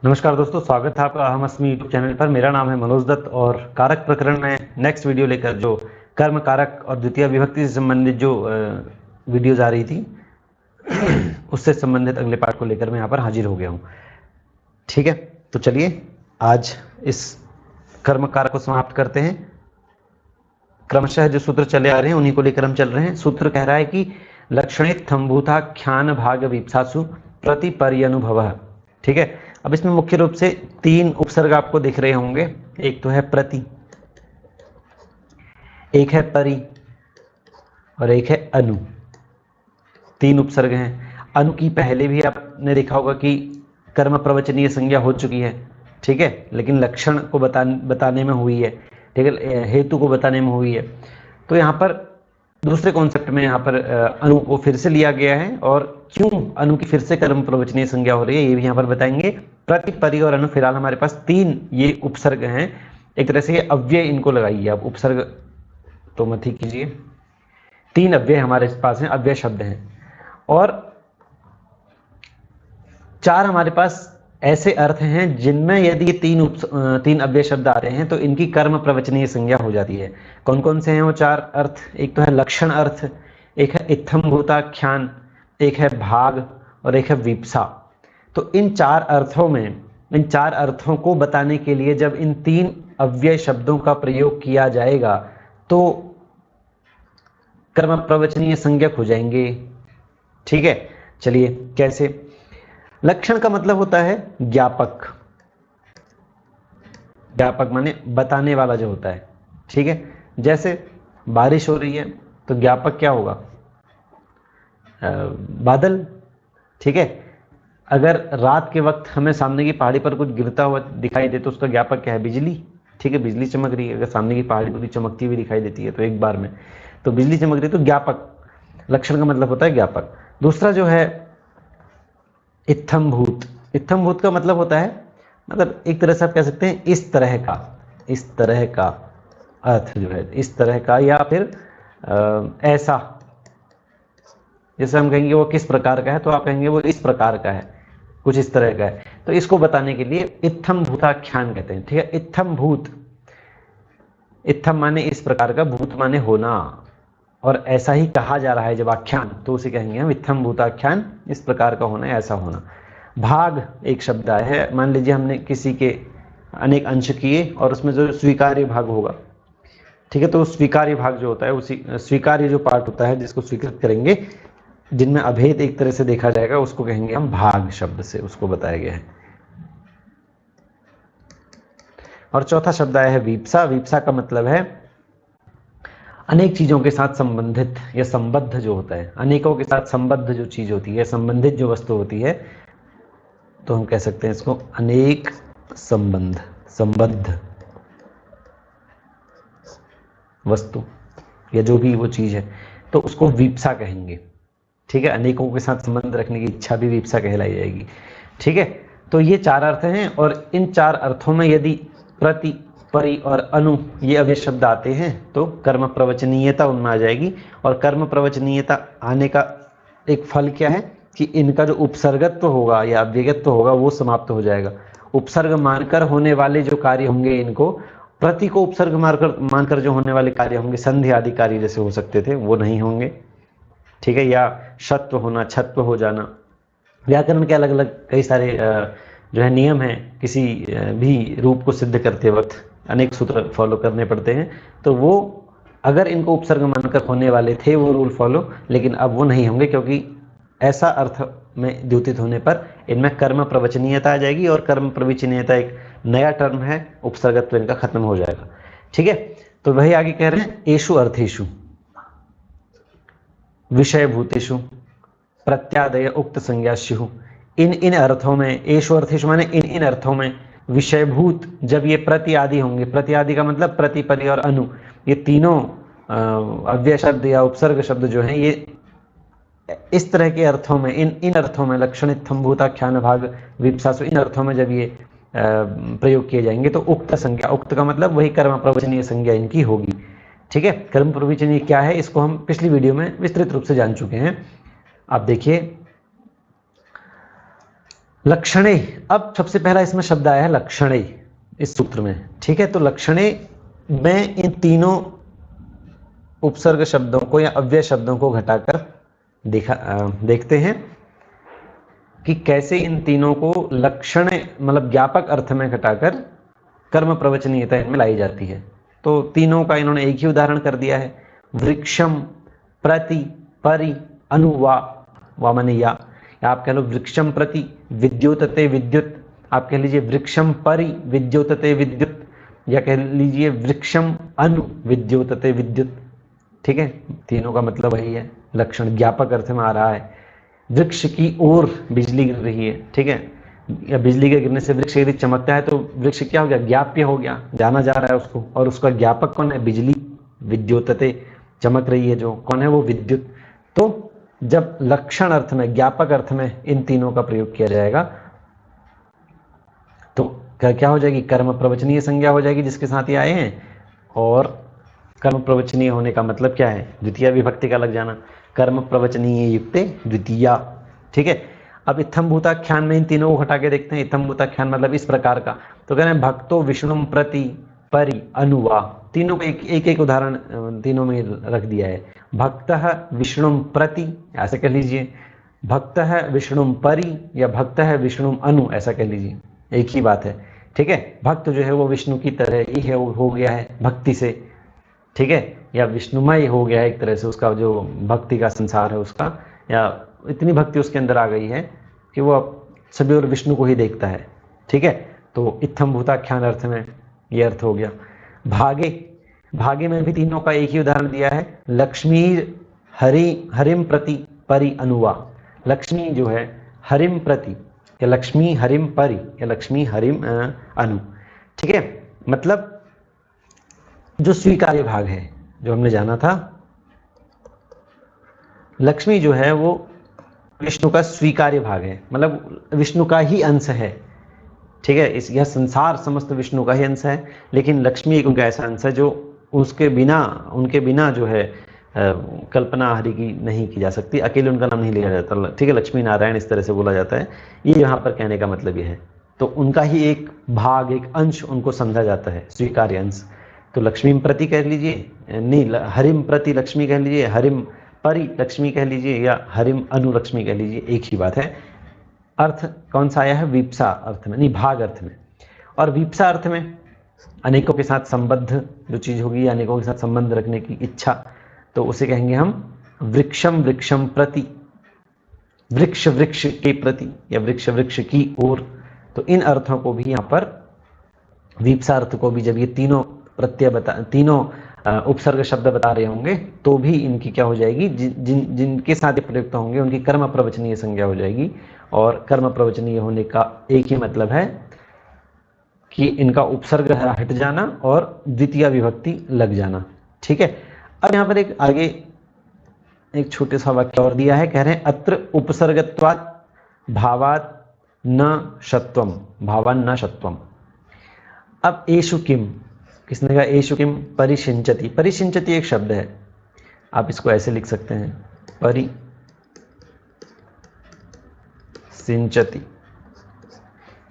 नमस्कार दोस्तों, स्वागत है आपका अहम अस्मी यूट्यूब चैनल पर। मेरा नाम है मनोज दत्त और कारक प्रकरण में नेक्स्ट वीडियो लेकर जो कर्म कारक और द्वितीय विभक्ति से संबंधित जो वीडियोज आ रही थी उससे संबंधित अगले पार्ट को लेकर मैं यहाँ पर हाजिर हो गया हूँ। ठीक है, तो चलिए आज इस कर्म कारक को समाप्त करते हैं। क्रमशः जो सूत्र चले आ रहे हैं उन्हीं को लेकर हम चल रहे हैं। सूत्र कह रहा है कि लक्षणित थम्भूताख्यान भाग विप्सासु प्रतिपर्यनुभव। ठीक है, अब इसमें मुख्य रूप से तीन उपसर्ग आपको दिख रहे होंगे। एक तो है प्रति, एक है परि और एक है अनु। तीन उपसर्ग हैं। अनु की पहले भी आपने देखा होगा कि कर्म प्रवचनीय संज्ञा हो चुकी है। ठीक है, लेकिन लक्षण को बताने में हुई है। ठीक है, हेतु को बताने में हुई है। तो यहाँ पर दूसरे कॉन्सेप्ट में यहाँ पर अनु को फिर से लिया गया है और क्यों अनु की फिर से कर्म प्रवचनीय संज्ञा हो रही है ये भी यहाँ पर बताएंगे। प्रति, परि और अनु, फिलहाल हमारे पास तीन ये उपसर्ग हैं। एक तरह से ये अव्यय इनको लगाइए आप, उपसर्ग तो मत ही कीजिए। तीन अव्यय हमारे पास हैं, अव्यय शब्द हैं। और चार हमारे पास ऐसे अर्थ हैं जिनमें यदि ये तीन अव्यय शब्द आ रहे हैं तो इनकी कर्म प्रवचनीय संज्ञा हो जाती है। कौन कौन से हैं वो चार अर्थ? एक तो है लक्षण अर्थ, एक है इत्थम्भूताख्यान, एक है भाग और एक है वीप्सा। तो इन चार अर्थों को बताने के लिए जब इन तीन अव्यय शब्दों का प्रयोग किया जाएगा तो कर्म प्रवचनीय संज्ञक हो जाएंगे। ठीक है, चलिए कैसे। लक्षण का मतलब होता है ज्ञापक। ज्ञापक माने बताने वाला जो होता है। ठीक है, जैसे बारिश हो रही है तो ज्ञापक क्या होगा? बादल। ठीक है, अगर रात के वक्त हमें सामने की पहाड़ी पर कुछ गिरता हुआ दिखाई दे तो उसका ज्ञापक क्या है? बिजली। ठीक है, बिजली चमक रही है। अगर सामने की पहाड़ी पूरी चमकती हुई दिखाई देती है तो एक बार में तो बिजली चमक रही है, तो ज्ञापक। लक्षण का मतलब होता है ज्ञापक। दूसरा जो है इत्थम्भूत। इत्थम्भूत का मतलब होता है, मतलब एक तरह से आप कह सकते हैं इस तरह का अर्थ जो है, इस तरह का, या फिर ऐसा। जैसे हम कहेंगे वो किस प्रकार का है तो आप कहेंगे वो इस प्रकार का है, कुछ इस तरह का है। तो इसको बताने के लिए इत्थम्भूताख्यान कहते हैं। ठीक है, इत्थम्भूत, इत्थम माने इस प्रकार का, भूत माने होना, और ऐसा ही कहा जा रहा है जब आख्यान तो उसे कहेंगे हम इत्थम्भूताख्यान, इस प्रकार का होना, ऐसा होना। भाग एक शब्द आया है। मान लीजिए हमने किसी के अनेक अंश किए और उसमें जो स्वीकार्य भाग होगा, ठीक है, तो स्वीकार्य भाग जो होता है, उसी स्वीकार्य जो पार्ट होता है जिसको स्वीकृत करेंगे, जिनमें अभेद एक तरह से देखा जाएगा, उसको कहेंगे हम भाग शब्द से, उसको बताया गया है। और चौथा शब्द आया है वीप्सा। वीप्सा का मतलब है अनेक चीजों के साथ संबंधित या संबद्ध जो होता है, अनेकों के साथ संबद्ध जो चीज होती है, संबंधित जो वस्तु होती है, तो हम कह सकते हैं इसको अनेक संबद्ध वस्तु या जो भी वो चीज है, तो उसको वीप्सा कहेंगे। ठीक है, अनेकों के साथ संबंध रखने की इच्छा भी वीप्सा कहलाई जाएगी। ठीक है, तो ये चार अर्थ हैं और इन चार अर्थों में यदि प्रति, परि और अनु ये अव्यय शब्द आते हैं तो कर्म प्रवचनीयता उनमें आ जाएगी। और कर्म प्रवचनीयता आने का एक फल क्या है कि इनका जो उपसर्गत्व होगा या अव्ययत्व होगा वो समाप्त हो जाएगा। उपसर्ग मानकर होने वाले जो कार्य होंगे, इनको प्रति को उपसर्ग मानकर जो होने वाले कार्य होंगे, संधि आदि कार्य जैसे हो सकते थे, वो नहीं होंगे। ठीक है, या शत्व होना, छत्व हो जाना। व्याकरण के अलग अलग कई सारे जो है नियम हैं, किसी भी रूप को सिद्ध करते वक्त अनेक सूत्र फॉलो करने पड़ते हैं। तो वो अगर इनको उपसर्ग मानकर होने वाले थे वो रूल फॉलो, लेकिन अब वो नहीं होंगे, क्योंकि ऐसा अर्थ में द्योतित होने पर इनमें कर्म प्रवचनीयता आ जाएगी। और कर्म प्रवचनीयता एक नया टर्म है, उपसर्गत्व इनका खत्म हो जाएगा। ठीक है, तो वही आगे कह रहे हैं, एषु अर्थेषु विषय भूतेषु प्रत्यादय उक्त संज्ञा स्युः। इन अर्थों में, एषु अर्थेषु माने इन अर्थों में, विषयभूत जब ये प्रति आदि होंगे, प्रति आदि का मतलब प्रति, परि और अनु, ये तीनों अव्यय शब्द या उपसर्ग शब्द जो हैं, ये इस तरह के अर्थों में, इन अर्थों में, लक्षण इत्थम्भूताख्यान भाग वीप्सासु, इन अर्थों में जब ये प्रयोग किए जाएंगे तो उक्त संज्ञा, उक्त का मतलब वही कर्म प्रवचनीय संज्ञा इनकी होगी। ठीक है, कर्म प्रवचनीय क्या है इसको हम पिछली वीडियो में विस्तृत रूप से जान चुके हैं। आप देखिए, लक्षणे, अब सबसे पहला इसमें शब्द आया है लक्षणे इस सूत्र में, ठीक है। तो लक्षणे में इन तीनों उपसर्ग शब्दों को या अव्यय शब्दों को घटाकर देखते हैं कि कैसे इन तीनों को लक्षण मतलब ज्ञापक अर्थ में घटाकर कर्म प्रवचनीयता इनमें लाई जाती है। तो तीनों का इन्होंने एक ही उदाहरण कर दिया है, वृक्षम प्रति परि अनुवा वामनिया, या आप कह लो वृक्षम प्रति विद्युतते विद्युत, आप कह लीजिए वृक्षम परि विद्युतते विद्युत, या कह लीजिए वृक्षम अनु विद्युतते विद्युत, ठीक है। तीनों का मतलब वही है, लक्षण ज्ञापक अर्थ में आ रहा है। वृक्ष की ओर बिजली गिर रही है, ठीक है, या बिजली के गिरने से वृक्ष यदि चमकता है तो वृक्ष क्या हो गया, ज्ञाप्य हो गया, जाना जा रहा है उसको, और उसका ज्ञापक कौन है, बिजली, विद्युतते चमक रही है जो, कौन है वो, विद्युत। तो जब लक्षण अर्थ में ज्ञापक अर्थ में इन तीनों का प्रयोग किया जाएगा तो क्या हो जाएगी, कर्म प्रवचनीय संज्ञा हो जाएगी जिसके साथ ये आए हैं। और कर्म प्रवचनीय होने का मतलब क्या है, द्वितीय विभक्ति का लग जाना, कर्म प्रवचनीय युक्ते द्वितीया, ठीक है। अब इत्थम भूताख्यान में इन तीनों को हटा के देखते हैं। इत्थम भूताख्यान मतलब इस प्रकार का, तो कह रहे हैं भक्तो विष्णु प्रति परि अनुवा, तीनों को एक एक उदाहरण तीनों में रख दिया है। भक्त विष्णु प्रति ऐसे कह लीजिए, भक्त विष्णु परि या भक्त विष्णु अनु ऐसा कह लीजिए, एक ही बात है, ठीक है। भक्त जो है वो विष्णु की तरह ही है, हो गया है भक्ति से, ठीक है, या विष्णुमय हो गया है एक तरह से, उसका जो भक्ति का संसार है उसका, या इतनी भक्ति उसके अंदर आ गई है कि वो सभी और विष्णु को ही देखता है, ठीक है। तो इत्थम भूताख्यान अर्थ में ये अर्थ हो गया। भागे, भागे में भी तीनों का एक ही उदाहरण दिया है, लक्ष्मी हरिम प्रति परि अनुवा, लक्ष्मी जो है हरिम प्रति, या लक्ष्मी हरिम परि, या लक्ष्मी हरिम अनु, ठीक है। मतलब जो स्वीकार्य भाग है, जो हमने जाना था, लक्ष्मी जो है वो विष्णु का स्वीकार्य भाग है, मतलब विष्णु का ही अंश है, ठीक है। यह संसार समस्त विष्णु का ही अंश है, लेकिन लक्ष्मी एक उनका ऐसा अंश है जो उनके बिना जो है कल्पना हरि की नहीं की जा सकती, अकेले उनका नाम नहीं लिया जाता, ठीक है। लक्ष्मी नारायण इस तरह से बोला जाता है, ये यहाँ पर कहने का मतलब ये है। तो उनका ही एक भाग, एक अंश उनको समझा जाता है, स्वीकार्य अंश। तो लक्ष्मी प्रति कह लीजिए, नहीं हरिम प्रति लक्ष्मी कह लीजिए, हरिम परि लक्ष्मी कह लीजिए, या हरिम अनु लक्ष्मी कह लीजिए, एक ही बात है। अर्थ कौन सा आया है, वीप्सा अर्थ में, नहीं भाग अर्थ में। और वीप्सा अर्थ में अनेकों के साथ संबद्ध जो चीज होगी, अनेकों के साथ संबंध रखने की इच्छा, तो उसे कहेंगे हम वृक्षम वृक्षम प्रति, वृक्ष वृक्ष के प्रति, या वृक्ष वृक्ष की ओर। तो इन अर्थों को भी यहाँ पर वीप्सा अर्थ को भी जब ये तीनों तीनों उपसर्ग शब्द बता रहे होंगे तो भी इनकी क्या हो जाएगी, जिनके साथ ये प्रयुक्त होंगे उनकी कर्म प्रवचनीय संज्ञा हो जाएगी। और कर्म प्रवचनीय होने का एक ही मतलब है कि इनका उपसर्ग हट जाना और द्वितीय विभक्ति लग जाना, ठीक है। अब यहाँ पर एक आगे एक छोटे सा वाक्य और दिया है, कह रहे हैं अत्र उपसर्गत्वात् भावात् न शत्वम, भावान न शत्वम। अब एषु किम, किसने कहा एषु किम, परिसिंचति, परिसिंचति एक शब्द है, आप इसको ऐसे लिख सकते हैं, परिसिंचति,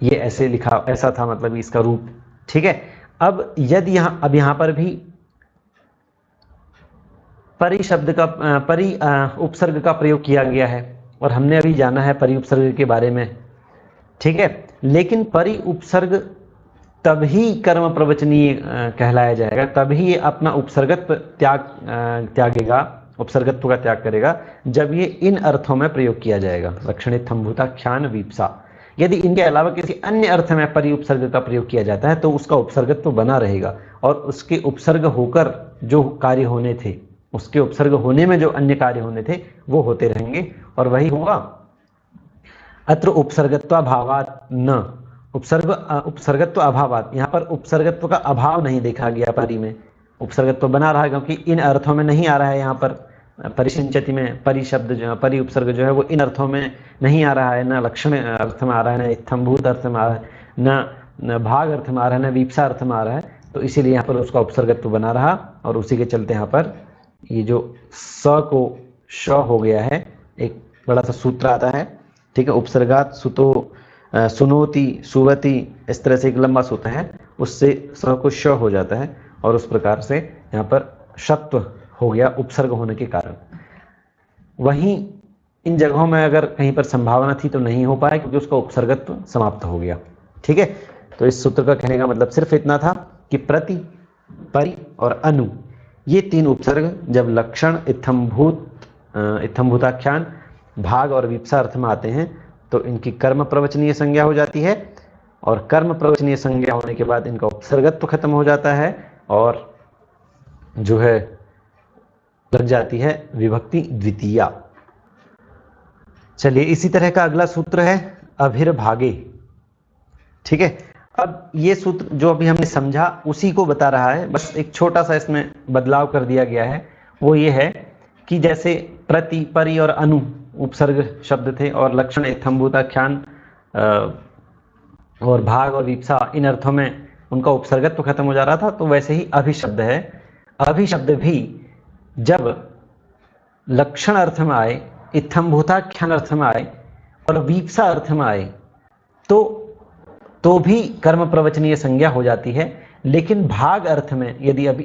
ये ऐसे लिखा, ऐसा था मतलब इसका रूप, ठीक है। अब यदि यहाँ पर भी परि शब्द का परि उपसर्ग का प्रयोग किया गया है, और हमने अभी जाना है परि उपसर्ग के बारे में, ठीक है। लेकिन परि उपसर्ग तभी कर्म प्रवचनीय कहलाया जाएगा, तभी ये अपना उपसर्गत्व त्यागेगा, उपसर्गत्व का त्याग करेगा, जब ये इन अर्थों में प्रयोग किया जाएगा, लक्षणित्थम भूताख्यान वीप्सा। यदि इनके अलावा किसी अन्य अर्थ में परि उपसर्ग का प्रयोग किया जाता है तो उसका उपसर्गत्व बना रहेगा, और उसके उपसर्ग होकर जो कार्य होने थे, उसके उपसर्ग होने में जो अन्य कार्य होने थे वो होते रहेंगे, और वही होगा अत्र उपसर्गत्वाभावात् न, उपसर्गत्व अभावात, यहाँ पर उपसर्गत्व का अभाव नहीं देखा गया, परि में उपसर्गत्व बना रहा है, क्योंकि इन अर्थों में नहीं आ रहा है। यहाँ पर परिसिंचति में परि शब्द जो परि उपसर्ग जो है वो इन अर्थों में नहीं आ रहा है, न लक्षण अर्थ में आ रहा है, न इत्थम्भूत अर्थ में आ रहा है, न भाग अर्थ में आ रहा है, न वीप्सा अर्थ में आ रहा है। तो इसीलिए यहाँ पर उसका उपसर्गत्व बना रहा, और उसी के चलते यहाँ पर ये जो स को श हो गया है, एक बड़ा सा सूत्र आता है, ठीक है। उपसर्गात सुतो सुनोति, सुवति, इस तरह से एक लंबा सूत्र है, उससे स को श हो जाता है और उस प्रकार से यहाँ पर शत्व हो गया उपसर्ग होने के कारण। वहीं इन जगहों में अगर कहीं पर संभावना थी तो नहीं हो पाया क्योंकि उसका उपसर्गत्व समाप्त हो गया। ठीक है, तो इस सूत्र का कहने का मतलब सिर्फ इतना था कि प्रति, परि और अनु ये तीन उपसर्ग जब लक्षण, इत्थम्भूताख्यान, भाग और विप्सा अर्थ में आते हैं तो इनकी कर्म प्रवचनीय संज्ञा हो जाती है और कर्म प्रवचनीय संज्ञा होने के बाद इनका उपसर्गत्व खत्म हो जाता है और जो है लग जाती है विभक्ति द्वितीया। चलिए, इसी तरह का अगला सूत्र है अभिर्भागे। ठीक है, अब ये सूत्र जो अभी हमने समझा उसी को बता रहा है, बस एक छोटा सा इसमें बदलाव कर दिया गया है। वो ये है कि जैसे प्रति, परि और अनु उपसर्ग शब्द थे और लक्षण, इत्थम्भूताख्यान और भाग और विप्सा इन अर्थों में उनका उपसर्गत्व तो खत्म हो जा रहा था, तो वैसे ही अभिशब्द है। अभिशब्द भी जब लक्षण अर्थ में आए, इत्थम्भूताख्यान अर्थ में आए और विप्सा अर्थ में आए तो भी कर्म प्रवचनीय संज्ञा हो जाती है, लेकिन भाग अर्थ में यदि अभी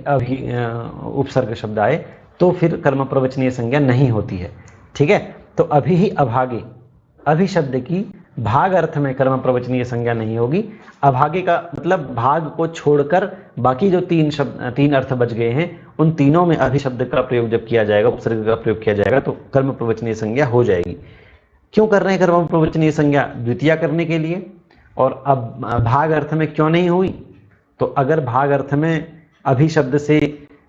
उपसर्ग शब्द आए तो फिर कर्म प्रवचनीय संज्ञा नहीं होती है। ठीक है, तो अभी ही अभागे, अभी शब्द की भाग अर्थ में कर्म प्रवचनीय संज्ञा नहीं होगी। अभागे का मतलब भाग को छोड़कर बाकी जो तीन अर्थ बच गए हैं उन तीनों में अभी शब्द का प्रयोग जब किया जाएगा, उपसर्ग का प्रयोग किया जाएगा तो कर्म प्रवचनीय संज्ञा हो जाएगी। क्यों कर रहे हैं कर्म प्रवचनीय संज्ञा? द्वितीया करने के लिए। और अब भाग अर्थ में क्यों नहीं हुई? तो अगर भाग अर्थ में अभी शब्द से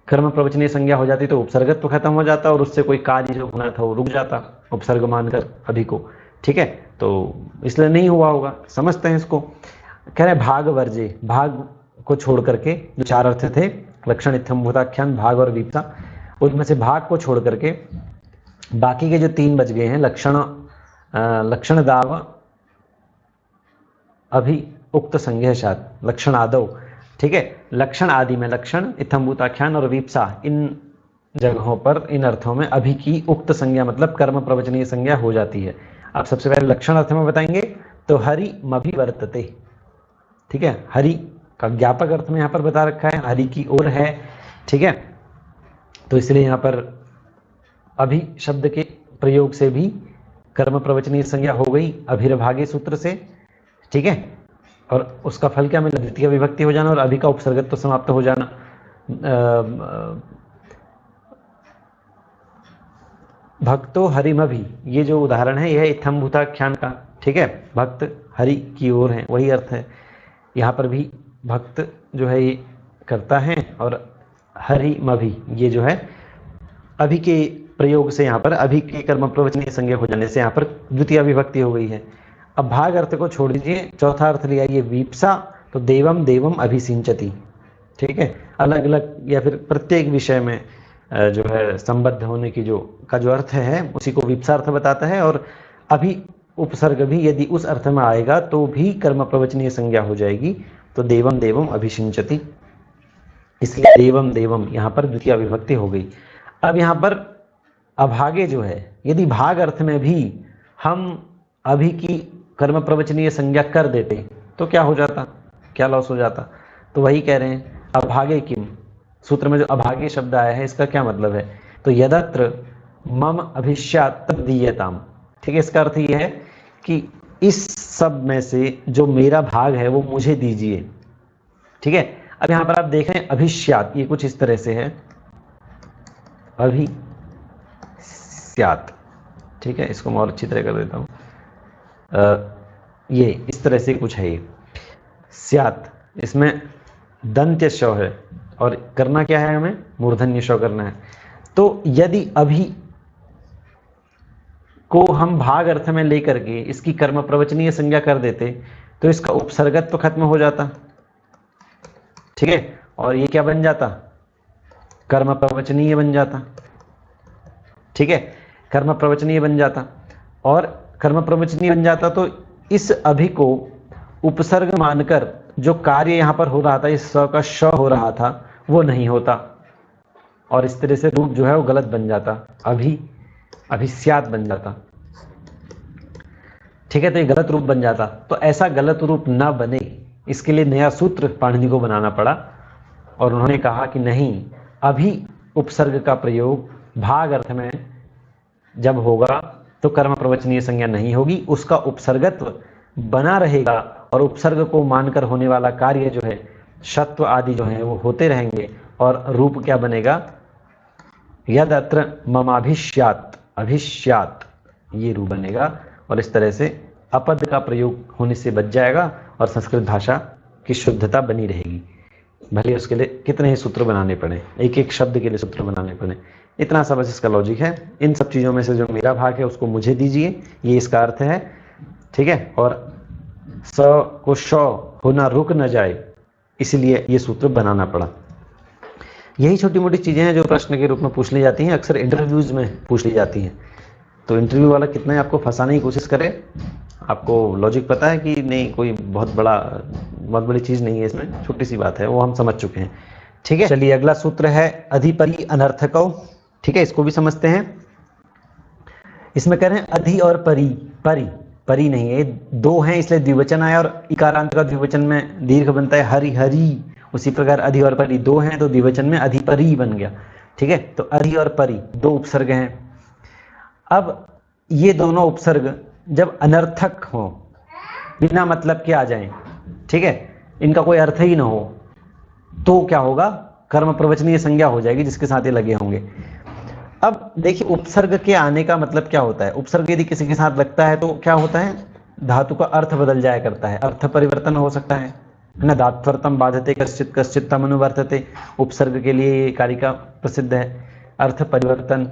कर्म प्रवचनीय संज्ञा हो जाती तो उपसर्गत्व तो खत्म हो जाता और उससे कोई कार्य जो होना था वो रुक जाता उपसर्ग मानकर अभी को। ठीक है, तो इसलिए नहीं हुआ होगा, समझते हैं इसको। कह रहे भाग वर्जे, भाग को छोड़ करके जो चार अर्थ थे लक्षण, इत्थम्भूताख्यान, भाग और विप्सा, उनमें से भाग को छोड़ करके बाकी के जो तीन बच गए हैं लक्षण दाव, अभी, उक्त संज्ञाशात, लक्षण आदव। ठीक है, लक्षण आदि में लक्षण, इत्थम्भूताख्यान और विप्सा इन जगहों पर इन अर्थों में अभी की उक्त संज्ञा मतलब कर्म प्रवचनीय संज्ञा हो जाती है। अब सबसे पहले लक्षण अर्थ में बताएंगे तो हरि मभिवर्तते। ठीक है, हरि का ज्ञापक अर्थ में यहाँ पर बता रखा है, हरि की ओर है। ठीक है, तो इसलिए यहाँ पर अभी शब्द के प्रयोग से भी कर्म प्रवचनीय संज्ञा हो गई अभिर्भागे सूत्र से। ठीक है, और उसका फल क्या मिला? द्वितीय विभक्ति हो जाना और अभी का उपसर्गत्व तो समाप्त हो जाना। भक्तो हरिमभि, ये जो उदाहरण है यह इत्थम्भूताख्यान का। ठीक है, भक्त हरि की ओर है, वही अर्थ है। यहाँ पर भी भक्त जो है ये करता है और हरिमभि ये जो है अभी के प्रयोग से यहाँ पर अभी के कर्म प्रवचनीय संज्ञा हो जाने से यहाँ पर द्वितीय विभक्ति हो गई है। अब भाग अर्थ को छोड़ दीजिए, चौथा अर्थ लिया ये विप्सा, तो देवम देवम अभिसिंचति। ठीक है, अलग अलग या फिर प्रत्येक विषय में जो है संबद्ध होने की जो अर्थ है उसी को विप्सा अर्थ बताता है। और अभी उपसर्ग भी यदि उस अर्थ में आएगा तो भी कर्म प्रवचनीय संज्ञा हो जाएगी, तो देवम देवम अभिसिंचति, इसलिए देवम देवम यहाँ पर द्वितीय विभक्ति हो गई। अब यहाँ पर अभागे जो है यदि भाग अर्थ में भी हम अभी की कर्म प्रवचनीय संज्ञा कर देते तो क्या हो जाता, क्या लॉस हो जाता? तो वही कह रहे हैं अभागे किम, सूत्र में जो अभागे शब्द आया है इसका क्या मतलब है? तो यदत्र मम अभिष्यात् तद् दीयताम। ठीक है, इसका अर्थ यह है कि इस सब में से जो मेरा भाग है वो मुझे दीजिए। ठीक है, अब यहाँ पर आप देख रहे हैं अभिष्यात्, ये कुछ इस तरह से है, अभिष्यात्। ठीक है, इसको मैं और अच्छी तरह कर देता हूँ। ये इस तरह से कुछ है, ये स्यात्, इसमें दंत्य शव है और करना क्या है, हमें मूर्धन्य शव करना है। तो यदि अभी को हम भाग अर्थ में लेकर के इसकी कर्म प्रवचनीय संज्ञा कर देते तो इसका उपसर्गत्व तो खत्म हो जाता। ठीक है, और ये क्या बन जाता? कर्म प्रवचनीय बन जाता। ठीक है, कर्म प्रवचनीय बन जाता, और कर्म प्रवचनीय बन जाता तो इस अभी को उपसर्ग मानकर जो कार्य यहाँ पर हो रहा था, इस स का श हो रहा था, वो नहीं होता और इस तरह से रूप जो है वो गलत बन जाता, अभिस्यात् बन जाता। ठीक है, तो ये गलत रूप बन जाता। तो ऐसा गलत रूप ना बने इसके लिए नया सूत्र पाणिनि को बनाना पड़ा और उन्होंने कहा कि नहीं, अभी उपसर्ग का प्रयोग भाग अर्थ में जब होगा तो कर्म प्रवचनीय संज्ञा नहीं होगी, उसका उपसर्गत्व बना रहेगा और उपसर्ग को मानकर होने वाला कार्य जो है शत्व आदि जो है वो होते रहेंगे और रूप क्या बनेगा, यद अत्र ममाभिष्यात्, अभिष्यात्, ये रूप बनेगा और इस तरह से अपद का प्रयोग होने से बच जाएगा और संस्कृत भाषा की शुद्धता बनी रहेगी। भले उसके लिए कितने ही सूत्र बनाने पड़े, एक एक शब्द के लिए सूत्र बनाने पड़े। इतना सा बस इसका लॉजिक है। इन सब चीज़ों में से जो मेरा भाग है उसको मुझे दीजिए, ये इसका अर्थ है। ठीक है, और स को श होना रुक न जाए, इसलिए ये सूत्र बनाना पड़ा। यही छोटी मोटी चीज़ें हैं जो प्रश्न के रूप में पूछ ली जाती हैं, अक्सर इंटरव्यूज़ में पूछ ली जाती हैं। तो इंटरव्यू वाला कितना ही आपको फंसाने की कोशिश करे, आपको लॉजिक पता है कि नहीं, कोई बहुत बड़ी चीज़ नहीं है इसमें, छोटी सी बात है, वो हम समझ चुके हैं। ठीक है, चलिए अगला सूत्र है अधिपरि अनर्थकौ। ठीक है, इसको भी समझते हैं। इसमें कह रहे हैं अधि और परि, परि नहीं है, दो हैं इसलिए द्विवचन आया और इकारांत का द्विवचन में दीर्घ बनता है हरि हरि। उसी प्रकार अधि और परि दो हैं तो द्विवचन में अधिपरि बन गया। ठीक है, तो अधि और परि दो उपसर्ग हैं। अब ये दोनों उपसर्ग जब अनर्थक हो, बिना मतलब के आ जाएं, ठीक है, इनका कोई अर्थ ही ना हो, तो क्या होगा, कर्म प्रवचनीय संज्ञा हो जाएगी जिसके साथ ये लगे होंगे। अब देखिए उपसर्ग के आने का मतलब क्या होता है। उपसर्ग यदि किसी के साथ लगता है तो क्या होता है, धातु का अर्थ बदल जाया करता है, अर्थ परिवर्तन हो सकता है ना। धात्वर्थम बाधते कश्चित कश्चित तम अनुवर्तते, उपसर्ग के लिए ये कारिका प्रसिद्ध है, अर्थ परिवर्तन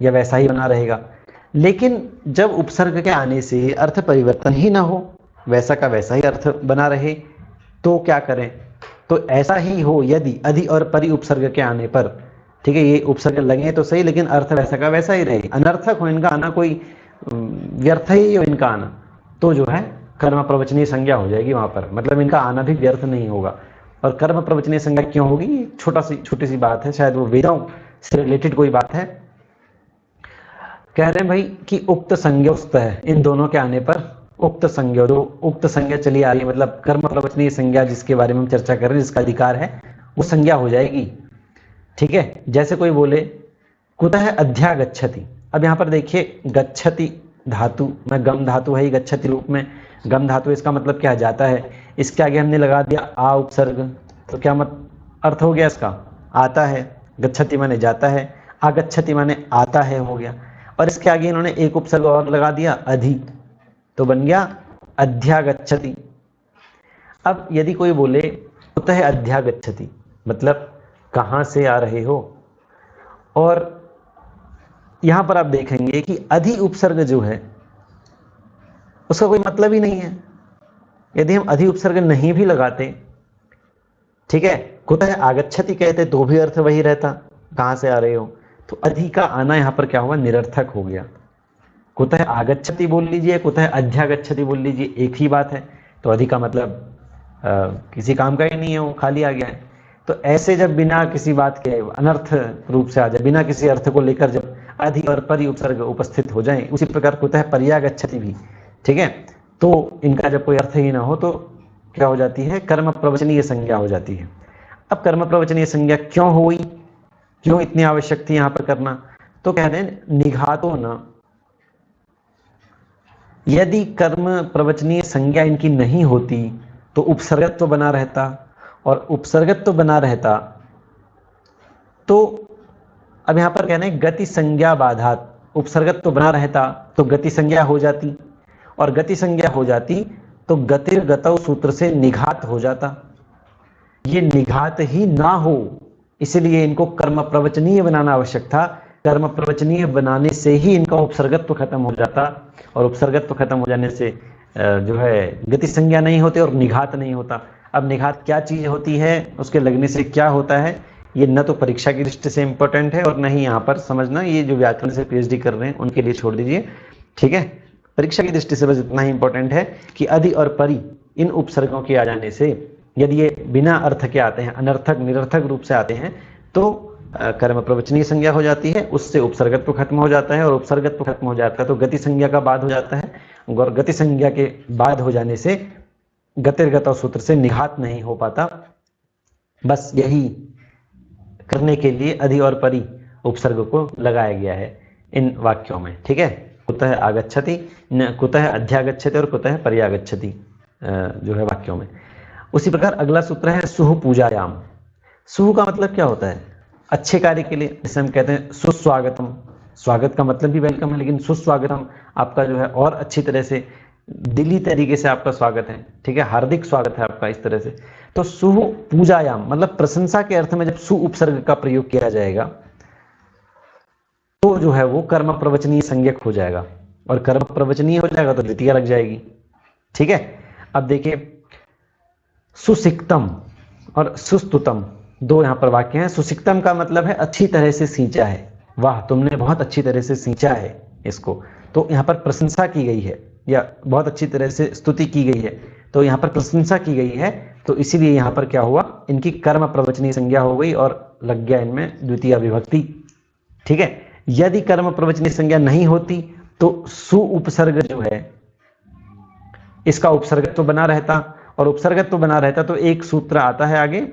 या वैसा ही बना रहेगा। लेकिन जब उपसर्ग के आने से अर्थ परिवर्तन ही ना हो, वैसा का वैसा ही अर्थ बना रहे, तो क्या करें, तो ऐसा ही हो यदि अधि और परि उपसर्ग के आने पर, ठीक है, ये उपसर्ग लगे तो सही लेकिन अर्थ वैसा का वैसा ही रहे, अनर्थक हो इनका आना, कोई व्यर्थ ही हो इनका आना, तो जो है कर्म प्रवचनीय संज्ञा हो जाएगी वहां पर, मतलब इनका आना भी व्यर्थ नहीं होगा। और कर्म प्रवचनीय संज्ञा क्यों होगी, छोटी सी बात है, शायद वो वेदों से रिलेटेड कोई बात है। कह रहे हैं भाई कि उक्त संज्ञोस्त है, इन दोनों के आने पर उक्त संज्ञा, जो उक्त संज्ञा चली आ रही है, मतलब कर्म प्रवचनीय संज्ञा जिसके बारे में हम चर्चा कर रहे हैं, जिसका अधिकार है, वो संज्ञा हो जाएगी। ठीक है, जैसे कोई बोले कुतः अध्यागच्छति। अब यहाँ पर देखिए गच्छति धातु में गम धातु है, गच्छति रूप में गम धातु, इसका मतलब क्या जाता है, इसके आगे हमने लगा दिया आ उपसर्ग, तो क्या अर्थ हो गया इसका, आता है। गच्छति माने जाता है, आगच्छति माने आता है हो गया, और इसके आगे इन्होंने एक उपसर्ग और लगा दिया अधि, तो बन गया अध्यागच्छति। अब यदि कोई बोले कुतः अध्यागच्छति, मतलब कहाँ से आ रहे हो, और यहां पर आप देखेंगे कि अधि उपसर्ग जो है उसका कोई मतलब ही नहीं है। यदि हम अधि उपसर्ग नहीं भी लगाते, ठीक है, कुतः आगच्छति कहते तो भी अर्थ वही रहता, कहां से आ रहे हो, तो अधि का आना यहां पर क्या हुआ, निरर्थक हो गया। कुतः आगच्छति बोल लीजिए, कुतः अध्यागच्छति बोल लीजिए, एक ही बात है। तो अधि का मतलब किसी काम का ही नहीं है, वो खाली आ गया है। तो ऐसे जब बिना किसी बात के अनर्थ रूप से आ जाए, बिना किसी अर्थ को लेकर जब अधि और परि उपसर्ग उपस्थित हो जाए, उसी प्रकार कुतः पर्यागच्छति भी, ठीक है, तो इनका जब कोई अर्थ ही ना हो तो क्या हो जाती है, कर्म प्रवचनीय संज्ञा हो जाती है। अब कर्म प्रवचनीय संज्ञा क्यों हुई, क्यों इतनी आवश्यक थी यहां पर करना, तो कह रहे हैं निघातो न, यदि कर्म प्रवचनीय संज्ञा इनकी नहीं होती तो उपसर्गत्व बना रहता, और उपसर्गत्व बना रहता तो अब यहां पर कहना है गति संज्ञा बाधात, उपसर्गत्व बना रहता तो गति संज्ञा हो जाती, और गति संज्ञा हो जाती तो गतिर्गतौ सूत्र से निघात हो जाता। ये निघात ही ना हो, इसलिए इनको कर्म प्रवचनीय बनाना आवश्यक था। कर्म प्रवचनीय बनाने से ही इनका उपसर्गत्व खत्म हो जाता, और उपसर्गत्व खत्म हो जाने से जो है गति संज्ञा नहीं होती और निघात नहीं होता। अब निघात क्या चीज होती है, उसके लगने से क्या होता है, ये न तो परीक्षा की दृष्टि से इंपॉर्टेंट है और न ही यहाँ पर समझना, ये जो व्याकरण से पीएचडी कर रहे हैं उनके लिए छोड़ दीजिए। ठीक है, परीक्षा की दृष्टि से बस इतना ही इंपॉर्टेंट है कि अधि और परि इन उपसर्गों के आ जाने से यदि ये बिना अर्थ के आते हैं, अनर्थक निरर्थक रूप से आते हैं, तो कर्म प्रवचनीय संज्ञा हो जाती है, उससे उपसर्गत्व खत्म हो जाता है, और उपसर्गत्व खत्म हो जाता है तो गति संज्ञा का बाद हो जाता है, और गति संज्ञा के बाद हो जाने से गतिर्गत सूत्र से निघात नहीं हो पाता। बस यही करने के लिए अधि और परि उपसर्ग को लगाया गया है इन वाक्यों में। ठीक है, कुतः आगच्छति, कुतः अध्यागच्छति और कुतः पर्यागच्छति जो है वाक्यों में। उसी प्रकार अगला सूत्र है सुः पूजायाम। सुः का मतलब क्या होता है? अच्छे कार्य के लिए, जैसे हम कहते हैं सुस्वागतम, स्वागत का मतलब भी वेलकम है, लेकिन सुस्वागतम आपका जो है और अच्छी तरह से दिली तरीके से आपका स्वागत है। ठीक है, हार्दिक स्वागत है आपका, इस तरह से। तो सुः पूजायाम मतलब प्रशंसा के अर्थ में जब सु उपसर्ग का प्रयोग किया जाएगा तो जो है वो कर्म प्रवचनीय संज्ञक हो जाएगा, और कर्म प्रवचनीय हो जाएगा तो द्वितीय लग जाएगी। ठीक है, अब देखिए सुसिक्तम और सुस्तुतम दो यहाँ पर वाक्य हैं। सुसिक्तम का मतलब है अच्छी तरह से सींचा है, वाह तुमने बहुत अच्छी तरह से सींचा है इसको, तो यहाँ पर प्रशंसा की गई है या बहुत अच्छी तरह से स्तुति की गई है, तो यहाँ पर प्रशंसा की गई है, तो इसीलिए यहाँ पर क्या हुआ, इनकी कर्म प्रवचनीय संज्ञा हो गई और लग गया इनमें द्वितीय विभक्ति। ठीक है, यदि कर्म प्रवचनीय संज्ञा नहीं होती तो सु उपसर्ग जो है इसका उपसर्गत्व बना रहता, और उपसर्गत्व बना रहता तो एक सूत्र आता है आगे,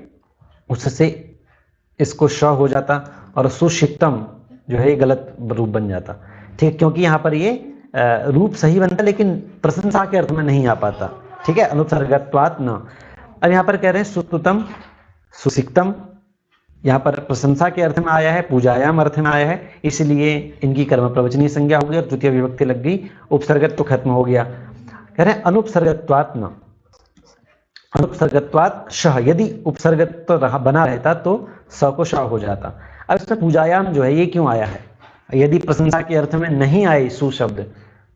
उससे इसको श हो जाता और सुशिक्तम जो है ये गलत रूप बन जाता। ठीक, क्योंकि यहाँ पर ये रूप सही बनता लेकिन प्रशंसा के अर्थ में नहीं आ पाता। ठीक है, अनुपसर्गत्वात् न। अब यहाँ पर कह रहे हैं सुस्तुतम सुसिक्तम, यहाँ पर प्रशंसा के अर्थ में आया है, पूजायाम अर्थ में आया है, इसलिए इनकी कर्म प्रवचनीय संज्ञा हो गई और द्वितीय विभक्ति लग गई, उपसर्गत्व तो खत्म हो गया। कह रहे हैं अनुपसर्गत्वात् न, अनुपसर्गत्वात् शह, यदि उपसर्गत्व बना रहता तो स को श हो जाता। अब इसमें पूजायाम जो है ये क्यों आया है? यदि प्रशंसा के अर्थ में नहीं आए सु शब्द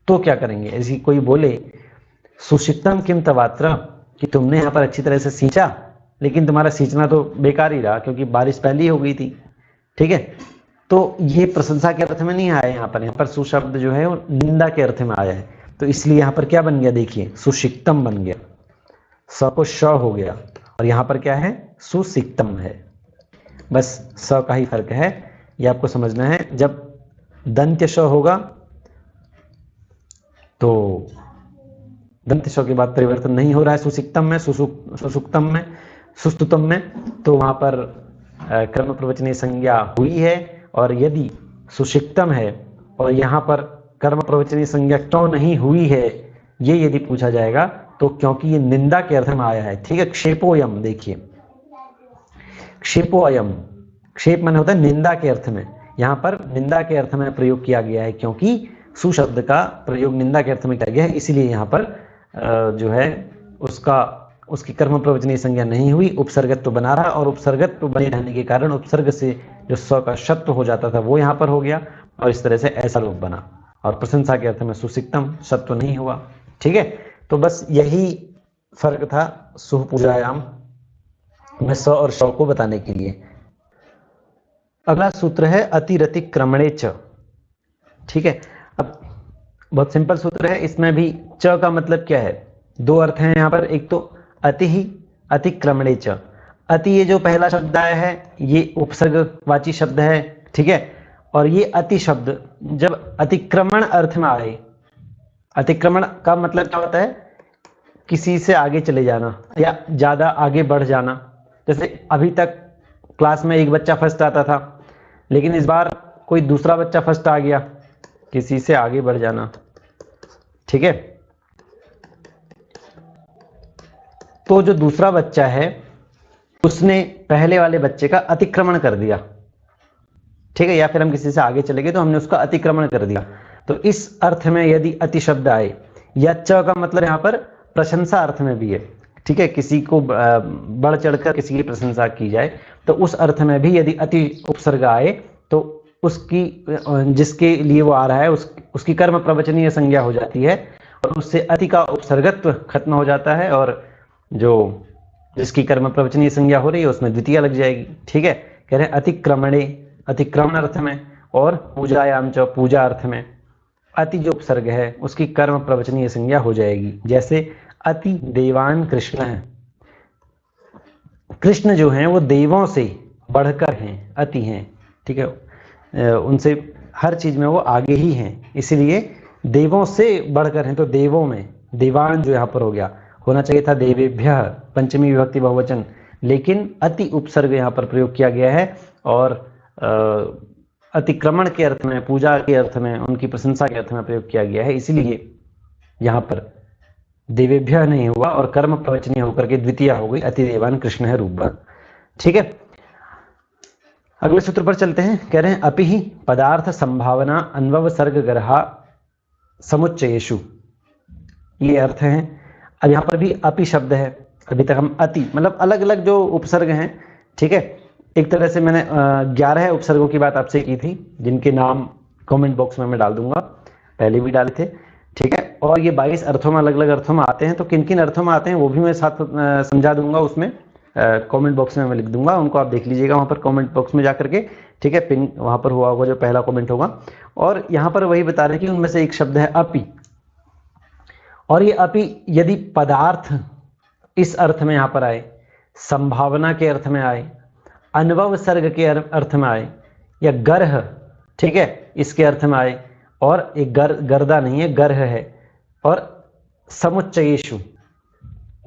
तो क्या करेंगे? ऐसी कोई बोले सुशिक्तम किम तवात्र, कि तुमने यहाँ पर अच्छी तरह से सींचा, लेकिन तुम्हारा सींचना तो बेकार ही रहा क्योंकि बारिश पहले ही हो गई थी। ठीक है, तो ये प्रशंसा के अर्थ में नहीं आया, यहाँ पर सुशब्द जो है वो निंदा के अर्थ में आया है, तो इसलिए यहाँ पर क्या बन गया, देखिए सुशिक्तम बन गया, स को श हो गया, और यहाँ पर क्या है सुसिक्तम है। बस स का ही फर्क है, ये आपको समझना है। जब दंत्य श होगा तो दंत्य श के बाद परिवर्तन नहीं हो रहा है सुसिक्तम में, सुसुक्तम में, सुस्तुतम में, तो वहां पर कर्म प्रवचनीय संज्ञा हुई है। और यदि सुशिक्तम है और यहाँ पर कर्म प्रवचनीय संज्ञा क्यों नहीं हुई है, ये यदि पूछा जाएगा तो क्योंकि ये निंदा के अर्थ में आया है। ठीक है, क्षेपोयम, देखिए क्षेपोयम, क्षेप माने होता है निंदा के अर्थ में, यहाँ पर निंदा के अर्थ में प्रयोग किया गया है, क्योंकि सुशब्द का प्रयोग निंदा के अर्थ में किया गया है, इसलिए यहाँ पर जो है उसकी कर्म प्रवचनीय संज्ञा नहीं हुई, उपसर्गत्व बना रहा, और उपसर्गत्व बने रहने के कारण उपसर्ग से जो स का शत्व हो जाता था वो यहाँ पर हो गया, और इस तरह से ऐसा रूप बना, और प्रशंसा के अर्थ में सुसिक्तम शत्व नहीं हुआ। ठीक है, तो बस यही फर्क था सुः पूजायाम में स और श को बताने के लिए। अगला सूत्र है अतिरतिक्रमणे च। ठीक है, अब बहुत सिंपल सूत्र है, इसमें भी च का मतलब क्या है, दो अर्थ हैं यहाँ पर। एक तो अति ही अतिक्रमणे च, अति ये जो पहला शब्द आया है ये उपसर्गवाची शब्द है। ठीक है, और ये अति शब्द जब अतिक्रमण अर्थ में आए, अतिक्रमण का मतलब क्या होता है, किसी से आगे चले जाना या ज्यादा आगे बढ़ जाना। जैसे अभी तक क्लास में एक बच्चा फर्स्ट आता था, लेकिन इस बार कोई दूसरा बच्चा फर्स्ट आ गया, किसी से आगे बढ़ जाना। ठीक है, तो जो दूसरा बच्चा है उसने पहले वाले बच्चे का अतिक्रमण कर दिया। ठीक है, या फिर हम किसी से आगे चले गए तो हमने उसका अतिक्रमण कर दिया। तो इस अर्थ में यदि अति शब्द आए, या च का मतलब यहाँ पर प्रशंसा अर्थ में भी है। ठीक है, किसी को बढ़ चढ़कर किसी की प्रशंसा की जाए, तो उस अर्थ में भी यदि अति उपसर्ग आए तो उसकी जिसके लिए वो आ रहा है उसकी कर्म प्रवचनीय संज्ञा हो जाती है, और उससे अति का उपसर्गत्व खत्म हो जाता है, और जो जिसकी कर्म प्रवचनीय संज्ञा हो रही है उसमें द्वितीय लग जाएगी। ठीक है, कह रहे हैं अतिक्रमणे, अतिक्रमण अर्थ में, और पूजायाम च पूजा अर्थ में अति जो उपसर्ग है उसकी कर्म प्रवचनीय संज्ञा हो जाएगी। जैसे अति देवान कृष्ण है, कृष्ण जो हैं वो देवों से बढ़कर हैं, अति हैं। ठीक है, उनसे हर चीज में वो आगे ही हैं, इसलिए देवों से बढ़कर हैं, तो देवों में देवान जो यहाँ पर हो गया, होना चाहिए था देवेभ्यः, पंचमी विभक्ति बहुवचन, लेकिन अति उपसर्ग यहाँ पर प्रयोग किया गया है और अतिक्रमण के अर्थ में, पूजा के अर्थ में, उनकी प्रशंसा के अर्थ में प्रयोग किया गया है, इसलिए यहाँ पर देवेभ्यः नहीं हुआ और कर्म प्रवचनीय होकर के द्वितीय हो गई, अति देवान कृष्ण है रूपवान। ठीक है, अगले सूत्र पर चलते हैं। कह रहे हैं अपि ही पदार्थ संभावना अन्वव सर्ग गर्हा समुच्चयेषु, ये अर्थ हैं। अब यहाँ पर भी अपि शब्द है, अभी तक हम अति मतलब अलग अलग जो उपसर्ग हैं, ठीक है, एक तरह से मैंने 11 उपसर्गों की बात आपसे की थी, जिनके नाम कमेंट बॉक्स में मैं डाल दूंगा, पहले भी डाले थे, ठीक है, और ये 22 अर्थों में अलग अलग अर्थों में आते हैं, तो किन किन अर्थों में आते हैं वो भी मैं साथ समझा दूंगा, उसमें कमेंट बॉक्स में मैं लिख दूंगा, उनको आप देख लीजिएगा वहाँ पर कमेंट बॉक्स में जा करके, ठीक है, पिन वहाँ पर हुआ होगा जो पहला कमेंट होगा। और यहाँ पर वही बता रहे हैं कि उनमें से एक शब्द है अपि, और ये अपि यदि पदार्थ इस अर्थ में यहाँ पर आए, संभावना के अर्थ में आए, अनुभव सर्ग के अर्थ में आए, या गर्ह, ठीक है, इसके अर्थ में आए, और एक गर्दा नहीं है, गर्ह है, और समुच्चयेषु,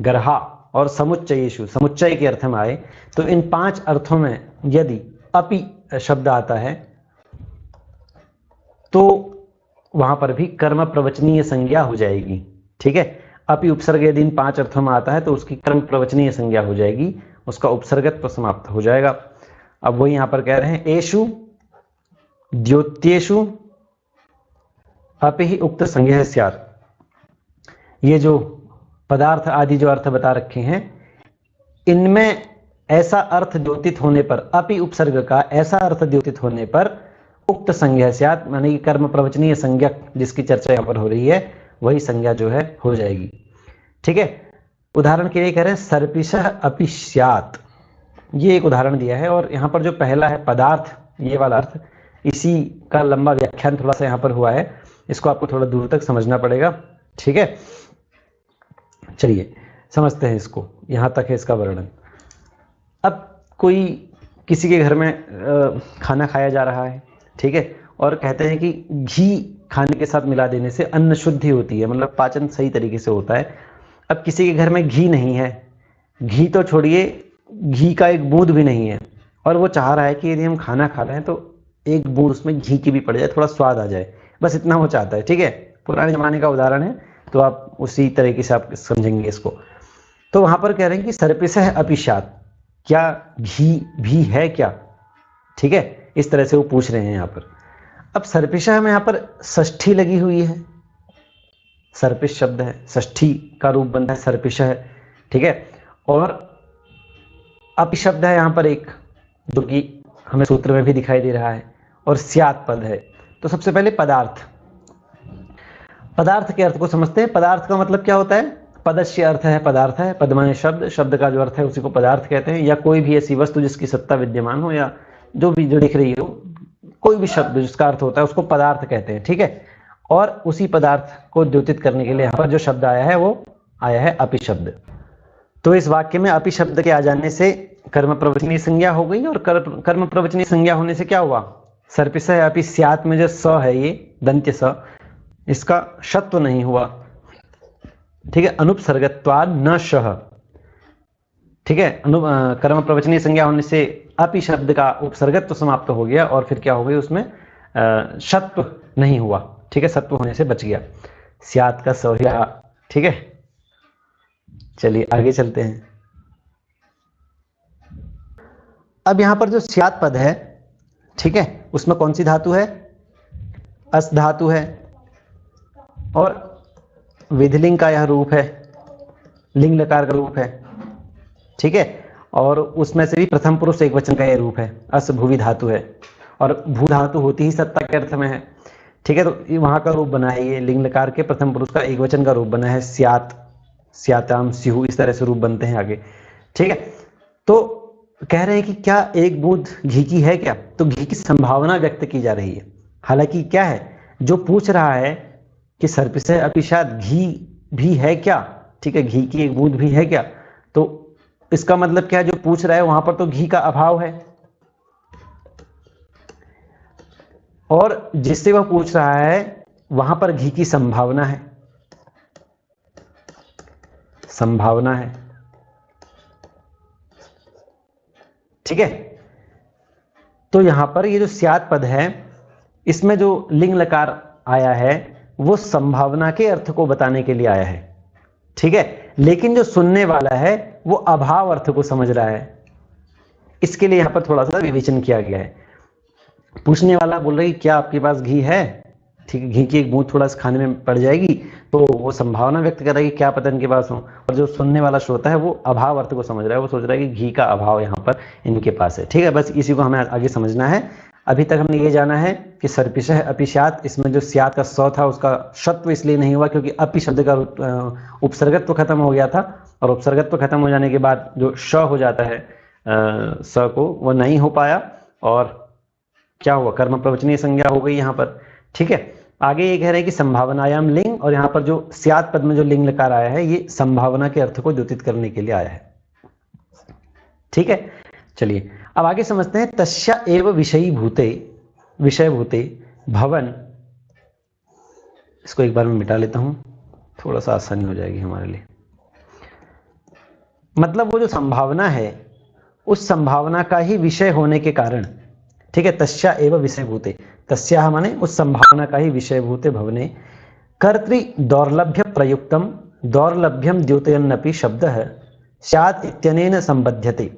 गर्हा और समुच्चयेषु, समुच्चय के अर्थ में आए, तो इन 5 अर्थों में यदि अपि शब्द आता है तो वहां पर भी कर्म प्रवचनीय संज्ञा हो जाएगी। ठीक है, अपि उपसर्ग यदि इन 5 अर्थों में आता है तो उसकी कर्म प्रवचनीय संज्ञा हो जाएगी, उसका उपसर्गत्व समाप्त हो जाएगा। अब वही यहां पर कह रहे हैं एषु द्योत्येषु अपि ही उक्त संज्ञा स्यात्। ये जो पदार्थ आदि जो अर्थ बता रखे हैं, इनमें ऐसा अर्थ द्योतित होने पर, अपि उपसर्ग का ऐसा अर्थ द्योतित होने पर उक्त संज्ञा स्यात्, माने कि कर्म प्रवचनीय संज्ञा जिसकी चर्चा यहां पर हो रही है, वही संज्ञा जो है हो जाएगी। ठीक है, उदाहरण के लिए कह रहे हैं सर्पिषः अपि स्यात्, ये एक उदाहरण दिया है, और यहां पर जो पहला है पदार्थ, ये वाला अर्थ, इसी का लंबा व्याख्यान थोड़ा सा यहां पर हुआ है, इसको आपको थोड़ा दूर तक समझना पड़ेगा। ठीक है, चलिए समझते हैं इसको, यहां तक है इसका वर्णन। अब कोई किसी के घर में खाना खाया जा रहा है, ठीक है, और कहते हैं कि घी खाने के साथ मिला देने से अन्न शुद्धि होती है, मतलब पाचन सही तरीके से होता है। अब किसी के घर में घी नहीं है, घी तो छोड़िए, घी का एक बूंद भी नहीं है, और वो चाह रहा है कि यदि हम खाना खा रहे हैं तो एक बूंद उसमें घी की भी पड़ जाए, थोड़ा स्वाद आ जाए, बस इतना वो चाहता है। ठीक है, पुराने जमाने का उदाहरण है, तो आप उसी तरीके से आप समझेंगे इसको। तो वहां पर कह रहे हैं कि सर्पिषः अपि स्यात्, क्या घी भी है क्या? ठीक है, इस तरह से वो पूछ रहे हैं यहाँ पर। अब सर्पिषः में यहाँ पर षष्ठी लगी हुई है, सर्पिष शब्द है, षष्ठी का रूप बनता है सर्पिषः। ठीक है, और अपि शब्द है यहाँ पर एक, जो कि हमें सूत्र में भी दिखाई दे रहा है, और स्यात् पद है। तो सबसे पहले पदार्थ, पदार्थ के अर्थ को समझते हैं। पदार्थ का मतलब क्या होता है? पदस्य अर्थ है पदार्थ है, पदमाने शब्द, शब्द का जो अर्थ है उसी को पदार्थ कहते हैं, या कोई भी ऐसी वस्तु जिसकी सत्ता विद्यमान हो, या जो भी जो दिख रही हो, कोई भी शब्द जिसका अर्थ होता है उसको पदार्थ कहते हैं। ठीक है, और उसी पदार्थ को द्योतित करने के लिए यहाँ पर जो शब्द आया है वो आया है अपि शब्द। तो इस वाक्य में अपि शब्द के आ जाने से कर्म प्रवचनीय संज्ञा हो गई, और कर्म प्रवचनीय संज्ञा होने से क्या हुआ? सर्पिषः अपि स्यात् में जो स है, ये दंत्य स, इसका शत्व नहीं हुआ। ठीक है, अनुपसर्गत्वात् न शः। ठीक है, कर्म प्रवचनीय संज्ञा होने से अपि शब्द का उपसर्गत्व समाप्त हो गया, और फिर क्या हो गई उसमें शत्व नहीं हुआ। ठीक है, सत्व होने से बच गया, स्यात् का स रहा। ठीक है, चलिए आगे चलते हैं। अब यहां पर जो स्यात् पद है, ठीक है, उसमें कौन सी धातु है? अस धातु है, और विधिलिंग का यह रूप है, लिंग लकार का रूप है। ठीक है, और उसमें से भी प्रथम पुरुष एक वचन का यह रूप है, अस भुवि धातु है, और भू धातु होती ही सत्ता के अर्थ में है। ठीक है, तो वहां का रूप बना है, ये लिंग लकार के प्रथम पुरुष का एक वचन का रूप बना है, स्यात्, स्याताम, स्युः, इस तरह से रूप बनते हैं आगे। ठीक है, तो कह रहे हैं कि क्या एक बूंद घी की है क्या? तो घी की संभावना व्यक्त की जा रही है। हालांकि क्या है, जो पूछ रहा है कि सर्पिषः अपि स्यात्, घी भी है क्या? ठीक है, घी की एक बूंद भी है क्या? तो इसका मतलब क्या है, जो पूछ रहा है वहां पर तो घी का अभाव है, और जिससे वह पूछ रहा है वहां पर घी की संभावना है, संभावना है, ठीक है। तो यहां पर ये जो स्यात् पद है, इसमें जो लिंग लकार आया है वो संभावना के अर्थ को बताने के लिए आया है, ठीक है। लेकिन जो सुनने वाला है वो अभाव अर्थ को समझ रहा है, इसके लिए यहां पर थोड़ा सा विवेचन किया गया है। पूछने वाला बोल रहा है कि क्या आपके पास घी है, ठीक है, घी की एक बूंद थोड़ा सा खाने में पड़ जाएगी, तो वो संभावना व्यक्त कर रहा है कि क्या पता इनके पास हो। और जो सुनने वाला श्रोता है वो अभाव अर्थ को समझ रहा है, वो सोच रहा है कि घी का अभाव यहाँ पर इनके पास है, ठीक है। बस इसी को हमें आगे समझना है। अभी तक हमने ये जाना है कि सर्पिशः अपि स्यात्, इसमें जो स्यात् का स था उसका शत्व इसलिए नहीं हुआ क्योंकि अपि शब्द का उपसर्गत्व खत्म हो गया था, और उपसर्गत्व खत्म हो जाने के बाद जो श हो जाता है स को, वो नहीं हो पाया, और क्या हुआ, कर्म प्रवचनीय संज्ञा हो गई यहाँ पर, ठीक है। आगे ये कह रहे हैं कि संभावनायाम लिंग, और यहाँ पर जो स्यात् पद में जो लिंग लकार आया है ये संभावना के अर्थ को द्योतित करने के लिए आया है, ठीक है। चलिए अब आगे समझते हैं। तस्या एव विषयीभूते, विषयभूते भवन, इसको एक बार मैं मिटा लेता हूं, थोड़ा सा आसानी हो जाएगी हमारे लिए। मतलब वो जो संभावना है उस संभावना का ही विषय होने के कारण, ठीक है। तस्या एव विषयभूते, तस्या माने उस संभावना का ही विषयभूते भवने कर्तृ दौर्लभ्य प्रयुक्तम दौर्लभ्यम द्योतयन्नपि शब्दः स्यात् इत्यनेन संबध्यते।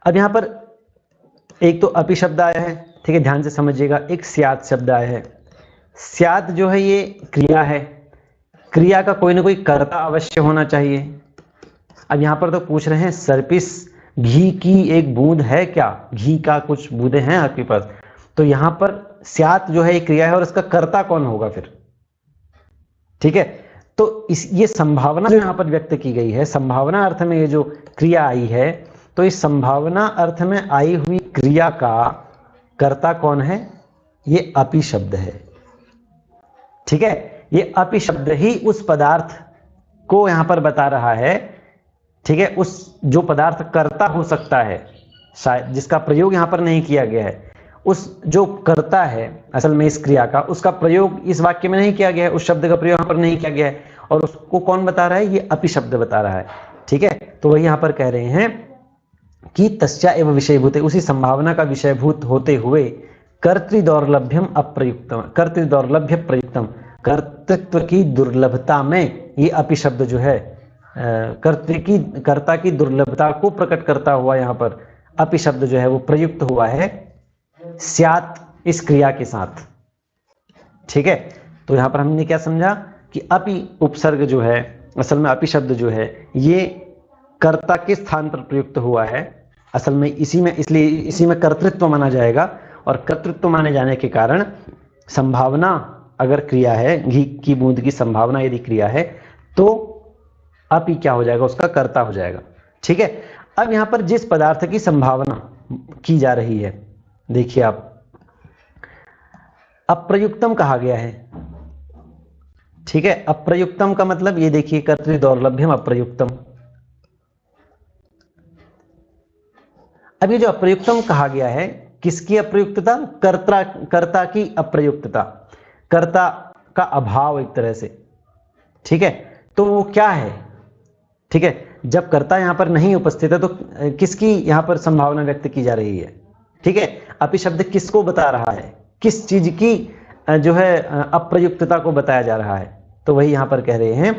अब यहां पर एक तो अपि शब्द आया है, ठीक है, ध्यान से समझिएगा। एक स्यात् शब्द आया है। स्यात् जो है ये क्रिया है, क्रिया का कोई ना कोई कर्ता अवश्य होना चाहिए। अब यहां पर तो पूछ रहे हैं सर्पिस, घी की एक बूंद है क्या, घी का कुछ बूंदे हैं आपके पास, तो यहां पर स्यात् जो है एक क्रिया है और इसका कर्ता कौन होगा फिर, ठीक है। तो ये संभावना जो यहां पर व्यक्त की गई है, संभावना अर्थ में ये जो क्रिया आई है, तो इस संभावना अर्थ में आई हुई क्रिया का कर्ता कौन है, ये अपि शब्द है, ठीक है। ये अपि शब्द ही उस पदार्थ को यहां पर बता रहा है, ठीक है। उस जो पदार्थ कर्ता हो सकता है शायद, जिसका प्रयोग यहां पर नहीं किया गया है, उस जो कर्ता है असल में इस क्रिया का, उसका प्रयोग इस वाक्य में नहीं किया गया है, उस शब्द का प्रयोग यहां पर नहीं किया गया है, और उसको कौन बता रहा है, ये अपि शब्द बता रहा है, ठीक है। तो वही यहां पर कह रहे हैं कि तस्या एव विषयभूते, उसी संभावना का विषयभूत होते हुए कर्तृ दौर्लभ्यम अप्रयुक्तम, कर्तृ दौर्लभ्य प्रयुक्तम, कर्तृत्व की दुर्लभता में ये अपि शब्द जो है कर्ता की दुर्लभता को प्रकट करता हुआ यहाँ पर अपि शब्द जो है वो प्रयुक्त हुआ है स्यात् इस क्रिया के साथ, ठीक है। तो यहां पर हमने क्या समझा कि अपि उपसर्ग जो है, असल में अपि शब्द जो है ये कर्ता के स्थान पर प्रयुक्त हुआ है, असल में इसी में, इसलिए इसी में कर्तृत्व माना जाएगा, और कर्तृत्व माने जाने के कारण संभावना अगर क्रिया है, घी की बूंद की संभावना यदि क्रिया है, तो अपि क्या हो जाएगा, उसका कर्ता हो जाएगा, ठीक है। अब यहां पर जिस पदार्थ की संभावना की जा रही है, देखिए आप, अप्रयुक्तम कहा गया है, ठीक है। अप्रयुक्तम का मतलब ये देखिए, कर्तृ दौर्लभ्यम अप्रयुक्तम। अब ये जो अप्रयुक्तम कहा गया है, किसकी अप्रयुक्तता, कर्ता की अप्रयुक्तता, कर्ता का अभाव एक तरह से, ठीक है। तो वो क्या है, ठीक है, जब कर्ता यहां पर नहीं उपस्थित है तो किसकी यहां पर संभावना व्यक्त की जा रही है, ठीक है। अपि शब्द किसको बता रहा है, किस चीज की जो है अप्रयुक्तता को बताया जा रहा है, तो वही यहां पर कह रहे हैं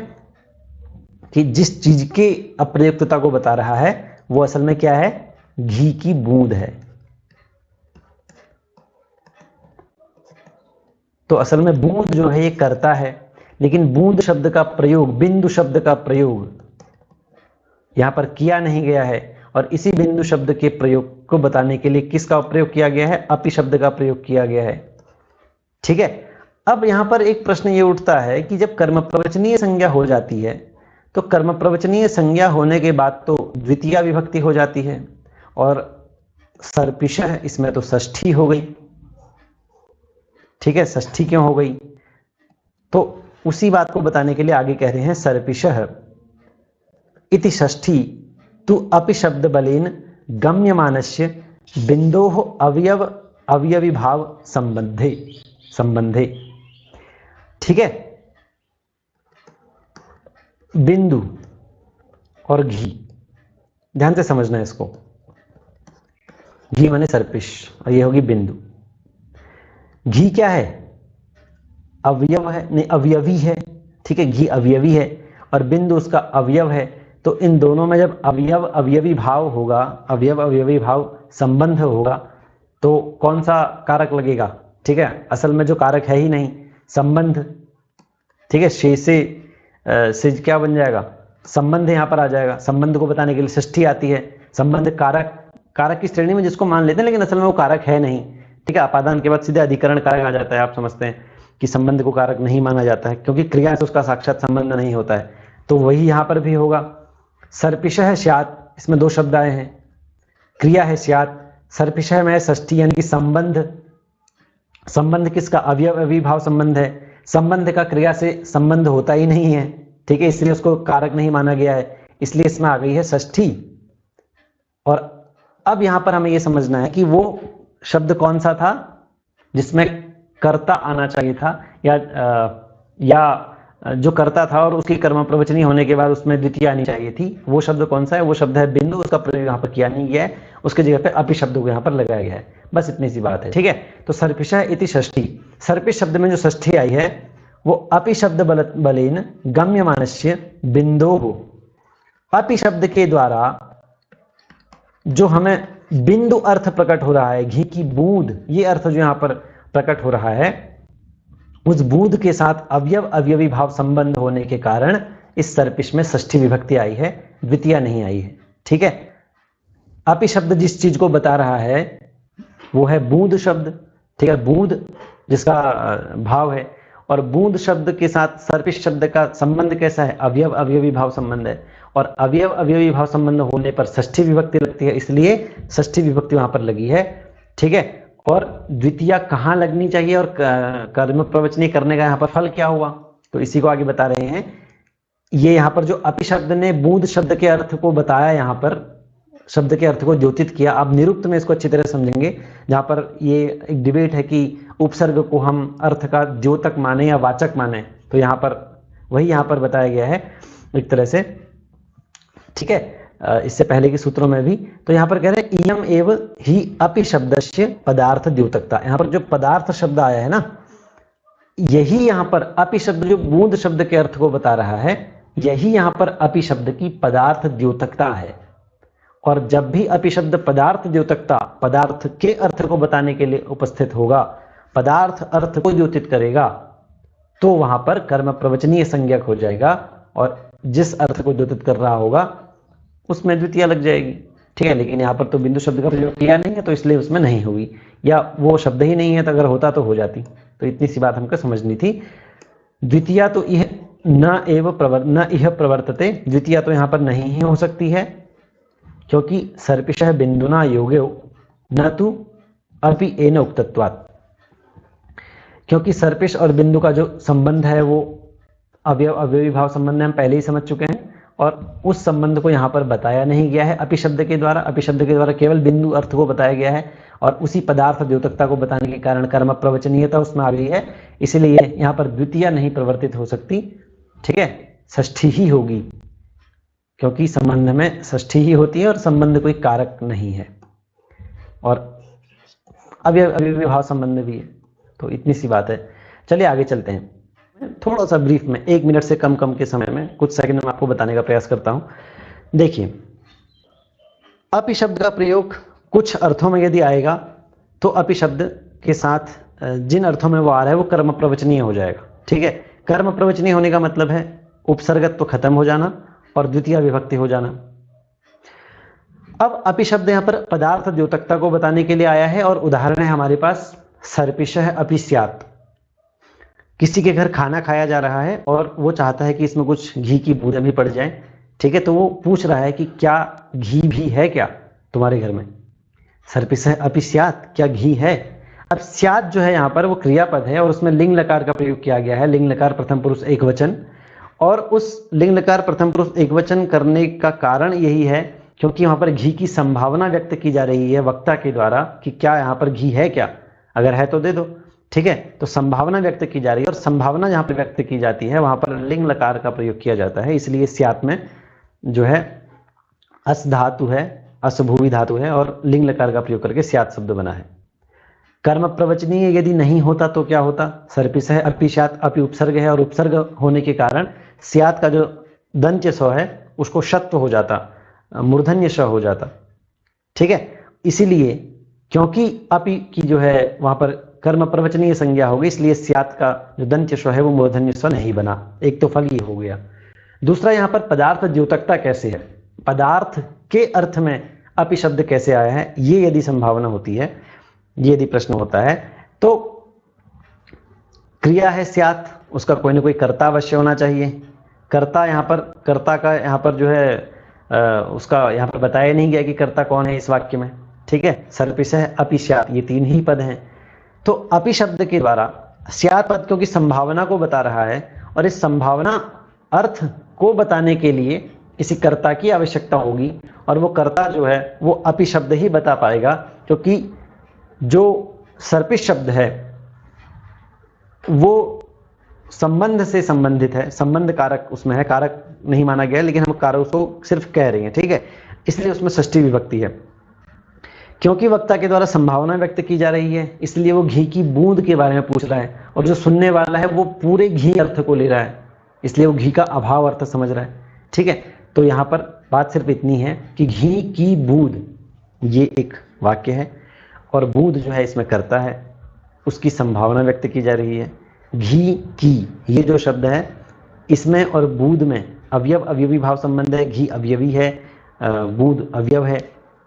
कि जिस चीज की अप्रयुक्तता को बता रहा है वो असल में क्या है, घी की बूंद है। तो असल में बूंद जो है ये कर्ता है, लेकिन बूंद शब्द का प्रयोग, बिंदु शब्द का प्रयोग यहां पर किया नहीं गया है, और इसी बिंदु शब्द के प्रयोग को बताने के लिए किसका प्रयोग किया गया है, अपि शब्द का प्रयोग किया गया है, ठीक है। अब यहां पर एक प्रश्न ये उठता है कि जब कर्म प्रवचनीय संज्ञा हो जाती है, तो कर्म प्रवचनीय संज्ञा होने के बाद तो द्वितीया विभक्ति हो जाती है, और सर्पिशः इसमें तो षष्ठी हो गई, ठीक है। षष्ठी क्यों हो गई, तो उसी बात को बताने के लिए आगे कह रहे हैं सर्पिशः इति षष्ठी तु अपि शब्द बलेन गम्यमानस्य बिंदोः अवयव अवयवी भाव संबंधे संबंधे। ठीक है, बिंदु और घी, ध्यान से समझना है इसको। घी माने सर्पिश और ये होगी बिंदु। घी क्या है? अवयव है, नहीं अवयवी है, ठीक है, घी अवयवी है और बिंदु उसका अवयव है। तो इन दोनों में जब अवयव अवयवी भाव होगा, अवयव अवयवी भाव संबंध होगा, तो कौन सा कारक लगेगा? ठीक है, असल में जो कारक है ही नहीं, संबंध। ठीक है, से क्या बन जाएगा? संबंध यहां पर आ जाएगा। संबंध को बताने के लिए षष्ठी आती है। संबंध कारक की श्रेणी में जिसको मान लेते हैं, लेकिन असल में वो कारक है नहीं। ठीक है, अपादान के बाद सीधे अधिकरण कारक आ जाता है। आप समझते हैं कि संबंध को कारक नहीं माना जाता है क्योंकि क्रिया से उसका साक्षात संबंध नहीं होता है। तो वही यहां पर भी होगा। सर्पिशः स्यात्, इसमें दो शब्द आए हैं। क्रिया है स्यात्, सर्पिशः में षष्ठी यानी कि संबंध। संबंध किसका? अवयव अविभाव संबंध है। संबंध का क्रिया से संबंध होता ही नहीं है। ठीक है, इसलिए उसको कारक नहीं माना गया है, इसलिए इसमें आ गई है षष्ठी। और अब यहां पर हमें यह समझना है कि वो शब्द कौन सा था जिसमें कर्ता आना चाहिए था, या जो कर्ता था और उसकी कर्म प्रवचनी होने के बाद उसमें द्वितीय आनी चाहिए थी। वो शब्द कौन सा है? वो शब्द है बिंदु। उसका प्रयोग यहाँ पर किया नहीं गया है, उसके जगह पे अपि शब्द को यहाँ पर लगाया गया है। बस इतनी सी बात है। ठीक है, तो सर्पिशः इति षष्ठी, सर्पिश शब्द में जो षष्ठी आई है वो अपि शब्द बलेन गम्यमानस्य बिंदोः, अपि शब्द के द्वारा जो हमें बिंदु अर्थ प्रकट हो रहा है, घी की बूंद, ये अर्थ जो यहां पर प्रकट हो रहा है, उस बूंद के साथ अवयव अवयवी भाव संबंध होने के कारण इस सर्पिश में षष्ठी विभक्ति आई है, द्वितीय नहीं आई है। ठीक है, अपि शब्द जिस चीज को बता रहा है वो है बूंद शब्द। ठीक है, बूंद जिसका भाव है, और बूंद शब्द के साथ सर्पिश शब्द का संबंध कैसा है? अवयव अवयवी भाव संबंध है, और अवयव अवयवी भाव संबंध होने पर षष्ठी विभक्ति लगती है, इसलिए षष्ठी विभक्ति वहां पर लगी है। ठीक है, और द्वितीय कहां लगनी चाहिए और कर्म प्रवचनी करने का यहां पर फल क्या हुआ, तो इसी को आगे बता रहे हैं। ये यहां पर जो अपि शब्द ने बूंद शब्द के अर्थ को बताया, यहां पर शब्द के अर्थ को द्योतित किया। आप निरुक्त में इसको अच्छी तरह समझेंगे, जहां पर ये एक डिबेट है कि उपसर्ग को हम अर्थ का द्योतक माने या वाचक माने, तो यहां पर वही यहां पर बताया गया है एक तरह से। ठीक है, इससे पहले के सूत्रों में भी। तो यहां पर कह रहे हैं इयम एव ही अपि शब्दस्य पदार्थ द्योतकता। यहां पर जो पदार्थ शब्द आया है ना, यही यहां पर अपि शब्द जो बूंद शब्द के अर्थ को बता रहा है, यही यहां पर अपि शब्द की पदार्थ द्योतकता है। और जब भी अपि शब्द पदार्थ द्योतकता, पदार्थ के अर्थ को बताने के लिए उपस्थित होगा, पदार्थ अर्थ को द्योतित करेगा, तो वहां पर कर्म प्रवचनीय संज्ञक हो जाएगा, और जिस अर्थ को द्योतित कर रहा होगा उसमें द्वितीय लग जाएगी। ठीक है, लेकिन यहाँ पर तो बिंदु शब्द का प्रयोग किया नहीं है, तो इसलिए उसमें नहीं होगी, या वो शब्द ही नहीं है, तो अगर होता तो हो जाती। तो इतनी सी बात हमको समझनी थी। द्वितीय तो यह न इह प्रवर्तते, द्वितीय तो यहाँ पर नहीं ही हो सकती है, क्योंकि सर्पिशः बिंदुना योगे न तु अपि एन उक्तत्वात्, क्योंकि सर्पिश और बिंदु का जो संबंध है वो अवयव अवयवी भाव संबंध हम पहले ही समझ चुके हैं, और उस संबंध को यहाँ पर बताया नहीं गया है अपि शब्द के द्वारा। अपि शब्द के द्वारा केवल बिंदु अर्थ को बताया गया है, और उसी पदार्थ द्योतकता को बताने के कारण कर्म प्रवचनीयता उसमें आ गई है, इसलिए यहाँ पर द्वितीय नहीं प्रवर्तित हो सकती। ठीक है, षष्ठी ही होगी, क्योंकि संबंध में षष्ठी ही होती है और संबंध कोई कारक नहीं है, और अवयव अवयवी भाव संबंध भी है। तो इतनी सी बात है। चलिए आगे चलते हैं। थोड़ा सा ब्रीफ में 1 मिनट से कम के समय में कुछ सेकंड में आपको बताने का प्रयास करता हूं। देखिए, अपि शब्द का प्रयोग कुछ अर्थों में यदि आएगा, तो अपि शब्द के साथ जिन अर्थों में वो आ रहा है वो कर्म प्रवचनीय हो जाएगा। ठीक है, कर्म प्रवचनीय होने का मतलब है उपसर्गत्व खत्म हो जाना और द्वितीय विभक्ति हो जाना। अब अपि शब्द यहाँ पर पदार्थ द्योतकता को बताने के लिए आया है, और उदाहरण है हमारे पास सर्पिशः अपि स्यात्। किसी के घर खाना खाया जा रहा है और वो चाहता है कि इसमें कुछ घी की बूंदें भी पड़ जाएं। ठीक है, तो वो पूछ रहा है कि क्या घी भी है क्या तुम्हारे घर में? सर्पिशः अपि स्यात्, क्या घी है? अब स्यात् जो है यहाँ पर वो क्रियापद है, और उसमें लिंग लकार का प्रयोग किया गया है, लिंग लकार प्रथम पुरुष एक वचन। और उस लिंग लकार प्रथम पुरुष एक वचन करने का कारण यही है क्योंकि वहां पर घी की संभावना व्यक्त की जा रही है वक्ता के द्वारा कि क्या यहाँ पर घी है क्या, अगर है तो दे दो। ठीक है, तो संभावना व्यक्त की जा रही है, और संभावना जहां पर व्यक्त की जाती है वहां पर लिंग लकार का प्रयोग किया जाता है, इसलिए स्यात् में जो है अस धातु है, असभुवी धातु है, और लिंग लकार का प्रयोग करके स्यात् शब्द बना है। कर्म प्रवचनीय यदि नहीं होता तो क्या होता? सर्पिस है, अपि स्यात्, अपि उपसर्ग है, और उपसर्ग होने के कारण स्यात् का जो दंत्य स है उसको शत्व हो जाता, मूर्धन्य श हो जाता। ठीक है, इसीलिए क्योंकि अपि की जो है वहां पर कर्म प्रवचनीय संज्ञा होगी, इसलिए स्यात् का जो दंत्य स है वो मूर्धन्य स नहीं बना। एक तो फल ये हो गया। दूसरा, यहां पर पदार्थ द्योतकता कैसे है, पदार्थ के अर्थ में अपि शब्द कैसे आया है, ये यदि संभावना होती है, ये यदि प्रश्न होता है, तो क्रिया है स्यात्, उसका कोई ना कोई कर्ता अवश्य होना चाहिए। कर्ता यहाँ पर, कर्ता का यहाँ पर जो है उसका यहाँ पर बताया नहीं गया कि कर्ता कौन है इस वाक्य में। ठीक है, सर्पिस है, अपि स्यात्, ये तीन ही पद हैं। तो अपि शब्द के द्वारा स्यात् पद क्योंकि संभावना को बता रहा है, और इस संभावना अर्थ को बताने के लिए किसी कर्ता की आवश्यकता होगी, और वो कर्ता जो है वो अपि शब्द ही बता पाएगा, क्योंकि जो सर्पिस शब्द है वो संबंध से संबंधित है, संबंध कारक उसमें है, कारक नहीं माना गया, लेकिन हम कारक को सिर्फ कह रहे हैं। ठीक है, इसलिए उसमें षष्ठी विभक्ति है। क्योंकि वक्ता के द्वारा संभावना व्यक्त की जा रही है, इसलिए वो घी की बूंद के बारे में पूछ रहा है, और जो सुनने वाला है वो पूरे घी अर्थ को ले रहा है, इसलिए वो घी का अभाव अर्थ समझ रहा है। ठीक है, तो यहाँ पर बात सिर्फ इतनी है कि घी की बूंद, ये एक वाक्य है, और बूंद जो है इसमें कर्ता है, उसकी संभावना व्यक्त की जा रही है। घी की, ये जो शब्द है इसमें और बूंद में अवयव अवयवी भाव संबंध है, घी अवयवी है, बूंद अवयव है,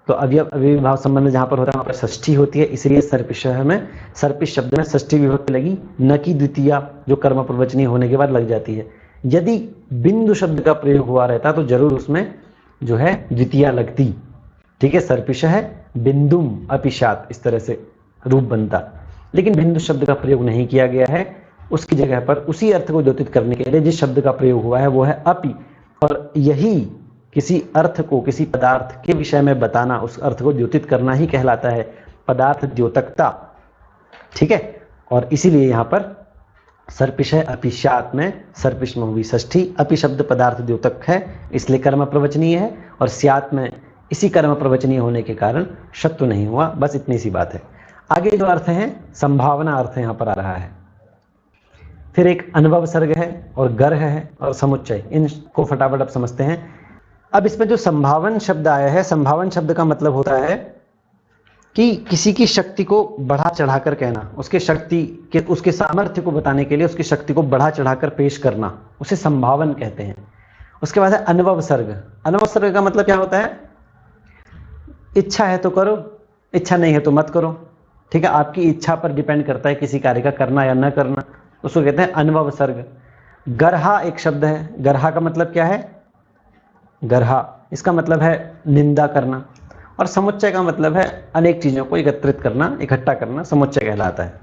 तो अवयव अवयवी भाव संबंध जहां पर होता है वहां पर षष्ठी होती है, इसलिए सर्पिश में, सर्पिश शब्द में षष्ठी विभक्ति लगी, न कि द्वितीया जो कर्म प्रवचनीय होने के बाद लग जाती है। यदि बिंदु शब्द का प्रयोग हुआ रहता तो जरूर उसमें जो है द्वितीया लगती। ठीक है, सर्पिश है बिंदुम अपि स्यात्, इस तरह से रूप बनता, लेकिन बिंदु शब्द का प्रयोग नहीं किया गया है, उसकी जगह पर उसी अर्थ को द्योतित करने के लिए जिस शब्द का प्रयोग हुआ है वो है अपि, और यही किसी अर्थ को किसी पदार्थ के विषय में बताना, उस अर्थ को द्योतित करना ही कहलाता है पदार्थ द्योतकता। ठीक है, और इसीलिए यहाँ पर सर्पिश है, अपि स्यात् में सर्पिश में हुई षष्ठी, अपि शब्द पदार्थ द्योतक है इसलिए कर्म प्रवचनीय है, और स्यात् में इसी कर्म प्रवचनीय होने के कारण शत्रु नहीं हुआ। बस इतनी सी बात है। आगे जो अर्थ है संभावना अर्थ यहाँ पर आ रहा है। फिर एक अनुभव सर्ग है, और गर्ह है, और समुच्चय, इनको फटाफट अब समझते हैं। अब इसमें जो संभावन शब्द आया है, संभावन शब्द का मतलब होता है कि किसी की शक्ति को बढ़ा चढ़ाकर कहना, उसके शक्ति के, उसके सामर्थ्य को बताने के लिए उसकी शक्ति को बढ़ा चढ़ाकर पेश करना, उसे संभावन कहते हैं। उसके बाद है अनुभव सर्ग। अनुभव सर्ग का मतलब क्या होता है? इच्छा है तो करो, इच्छा नहीं है तो मत करो। ठीक है, आपकी इच्छा पर डिपेंड करता है किसी कार्य का करना या न करना, उसको कहते हैं अनुभव सर्ग। गर्हा एक शब्द है, गर्हा का मतलब क्या है? गर्हा, इसका मतलब है निंदा करना, और समुच्चय का मतलब है अनेक चीजों को एकत्रित करना, इकट्ठा करना, समुच्चय कहलाता है।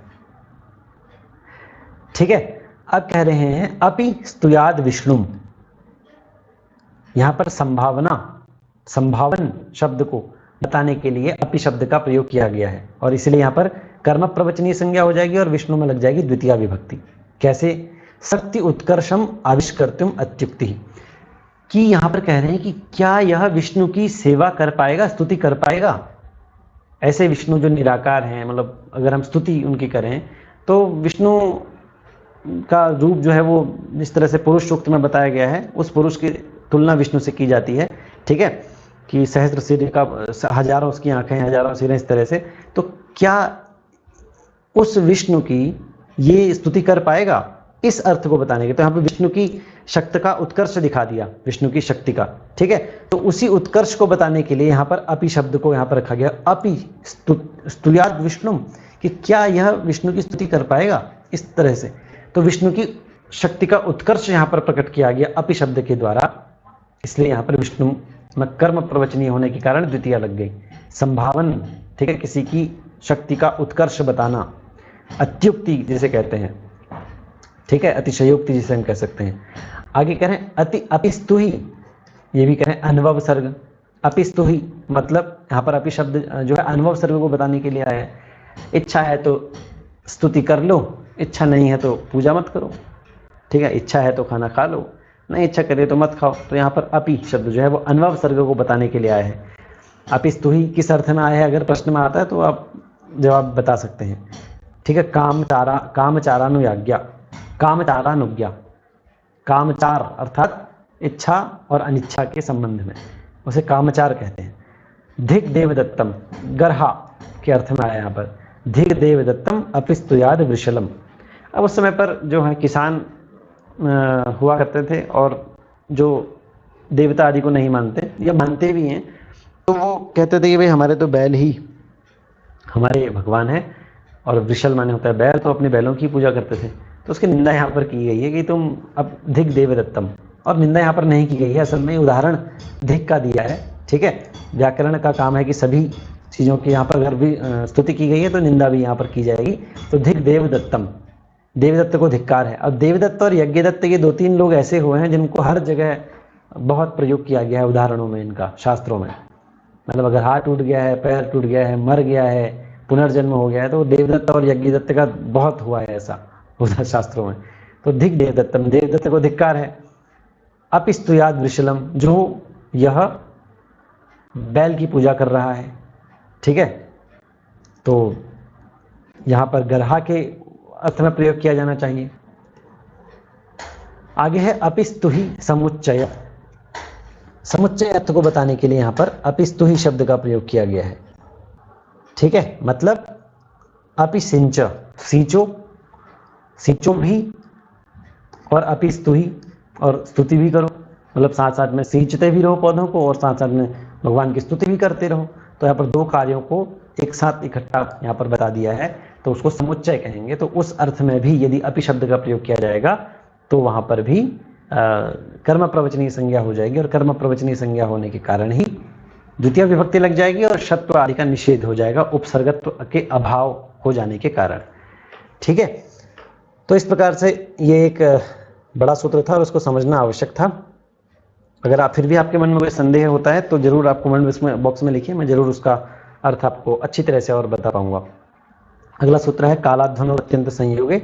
ठीक है, अब कह रहे हैं अपि स्तुयाद विष्णुम। यहां पर संभावना, संभावन शब्द को बताने के लिए अपि शब्द का प्रयोग किया गया है, और इसलिए यहां पर कर्म प्रवचनीय संज्ञा हो जाएगी और विष्णु में लग जाएगी द्वितीया विभक्ति। कैसे? शक्ति उत्कर्षम आविष्कर्तुम अत्युक्ति, कि यहां पर कह रहे हैं कि क्या यह विष्णु की सेवा कर पाएगा, स्तुति कर पाएगा? ऐसे विष्णु जो निराकार हैं, मतलब अगर हम स्तुति उनकी करें तो विष्णु का रूप जो है वो जिस तरह से पुरुष सूक्त में बताया गया है, उस पुरुष की तुलना विष्णु से की जाती है। ठीक है, कि सहस्त्र सिर का, हजारों उसकी आंखें, हजारों सिरें, इस तरह से। तो क्या उस विष्णु की ये स्तुति कर पाएगा, इस अर्थ को बताने के। तो यहाँ पर विष्णु की शक्ति का उत्कर्ष दिखा दिया, विष्णु की शक्ति का। ठीक है, तो उसी उत्कर्ष को बताने के लिए यहाँ पर अपि शब्द को यहाँ पर रखा गया, अपि स्तुयाद विष्णु, कि क्या यह विष्णु की स्तुति कर पाएगा, इस तरह से। तो विष्णु की शक्ति का उत्कर्ष यहाँ पर प्रकट किया गया अपि शब्द के द्वारा, इसलिए यहाँ पर विष्णु में कर्म प्रवचनीय होने के कारण द्वितीया लग गई। संभावन, ठीक है, किसी की शक्ति का उत्कर्ष बताना, अत्युक्ति जिसे कहते हैं। ठीक है, अतिशयोक्ति जिसे हम कह सकते हैं। आगे कह रहे हैं अति अपिस्तुहि, ये भी कह रहे हैं अनुभव सर्ग। अपिस्तुहि मतलब यहाँ पर अपि शब्द जो है अनुभव सर्ग को बताने के लिए आया है। इच्छा है तो स्तुति कर लो, इच्छा नहीं है तो पूजा मत करो, ठीक है। इच्छा है तो खाना खा लो, नहीं इच्छा करे तो मत खाओ। तो यहाँ पर अपि शब्द जो है वो अनवय सर्ग को बताने के लिए आया है। अपि स्तुहि किस अर्थ में आया है, अगर प्रश्न में आता है तो आप जवाब बता सकते हैं, ठीक है। कामचारानुज्ञा, कामचारानुज्ञा, कामचार अर्थात इच्छा और अनिच्छा के संबंध में, उसे कामचार कहते हैं। धिक देवदत्तम, गर्हा के अर्थ में आया यहाँ पर। धिक देवदत्तम अपिस्तुयाद वृषलम। अब उस समय पर जो है किसान हुआ करते थे और जो देवता आदि को नहीं मानते या मानते भी हैं, तो वो कहते थे कि भाई हमारे तो बैल ही हमारे भगवान है, और वृषल माने होता है बैल, तो अपने बैलों की पूजा करते थे। तो उसकी निंदा यहाँ पर की गई है कि तुम अब धिक देवदत्तम, और निंदा यहाँ पर नहीं की गई है, असल में उदाहरण धिक का दिया है, ठीक है। व्याकरण का काम है कि सभी चीज़ों की यहाँ पर अगर भी स्तुति की गई है तो निंदा भी यहाँ पर की जाएगी। तो धिक देवदत्तम, देवदत्त को धिक्कार है। और देवदत्त और यज्ञदत्त ये दो तीन लोग ऐसे हुए हैं जिनको हर जगह बहुत प्रयोग किया गया है उदाहरणों में, इनका शास्त्रों में। मतलब अगर हाथ टूट गया है, पैर टूट गया है, मर गया है, पुनर्जन्म हो गया है, तो देवदत्त और यज्ञदत्त का बहुत हुआ है ऐसा उधर शास्त्रों में। तो धिक देवदत्तम, देवदत्त को धिक्कार है। अपिस्तुयाद वृषलम, जो यह बैल की पूजा कर रहा है, ठीक है। तो यहाँ पर गर्हा के अर्थ में प्रयोग किया जाना चाहिए। आगे है अपिस्तुहि समुच्चय, समुच्चय अर्थ को बताने के लिए यहाँ पर अपिस्तुहि शब्द का प्रयोग किया गया है, ठीक है। मतलब अपिसिंच, सींचो, सींचो भी, और अपिस्तुहि, और स्तुति भी करो। मतलब साथ साथ में सींचते भी रहो पौधों को और साथ साथ में भगवान की स्तुति भी करते रहो। तो यहाँ पर दो कार्यों को एक साथ इकट्ठा यहाँ पर बता दिया है, तो उसको समुच्चय कहेंगे। तो उस अर्थ में भी यदि अपि शब्द का प्रयोग किया जाएगा तो वहाँ पर भी कर्म प्रवचनीय संज्ञा हो जाएगी, और कर्म प्रवचनीय संज्ञा होने के कारण ही द्वितीय विभक्ति लग जाएगी और षत्व आदि का निषेध हो जाएगा, उपसर्गत्व के अभाव हो जाने के कारण, ठीक है। तो इस प्रकार से ये एक बड़ा सूत्र था और उसको समझना आवश्यक था। अगर आप फिर भी आपके मन में कोई संदेह होता है तो जरूर आप कमेंट बॉक्स में लिखिए, मैं जरूर उसका अर्थ आपको अच्छी तरह से और बता पाऊंगा। अगला सूत्र है कालाध्वन और अत्यंत संयोगे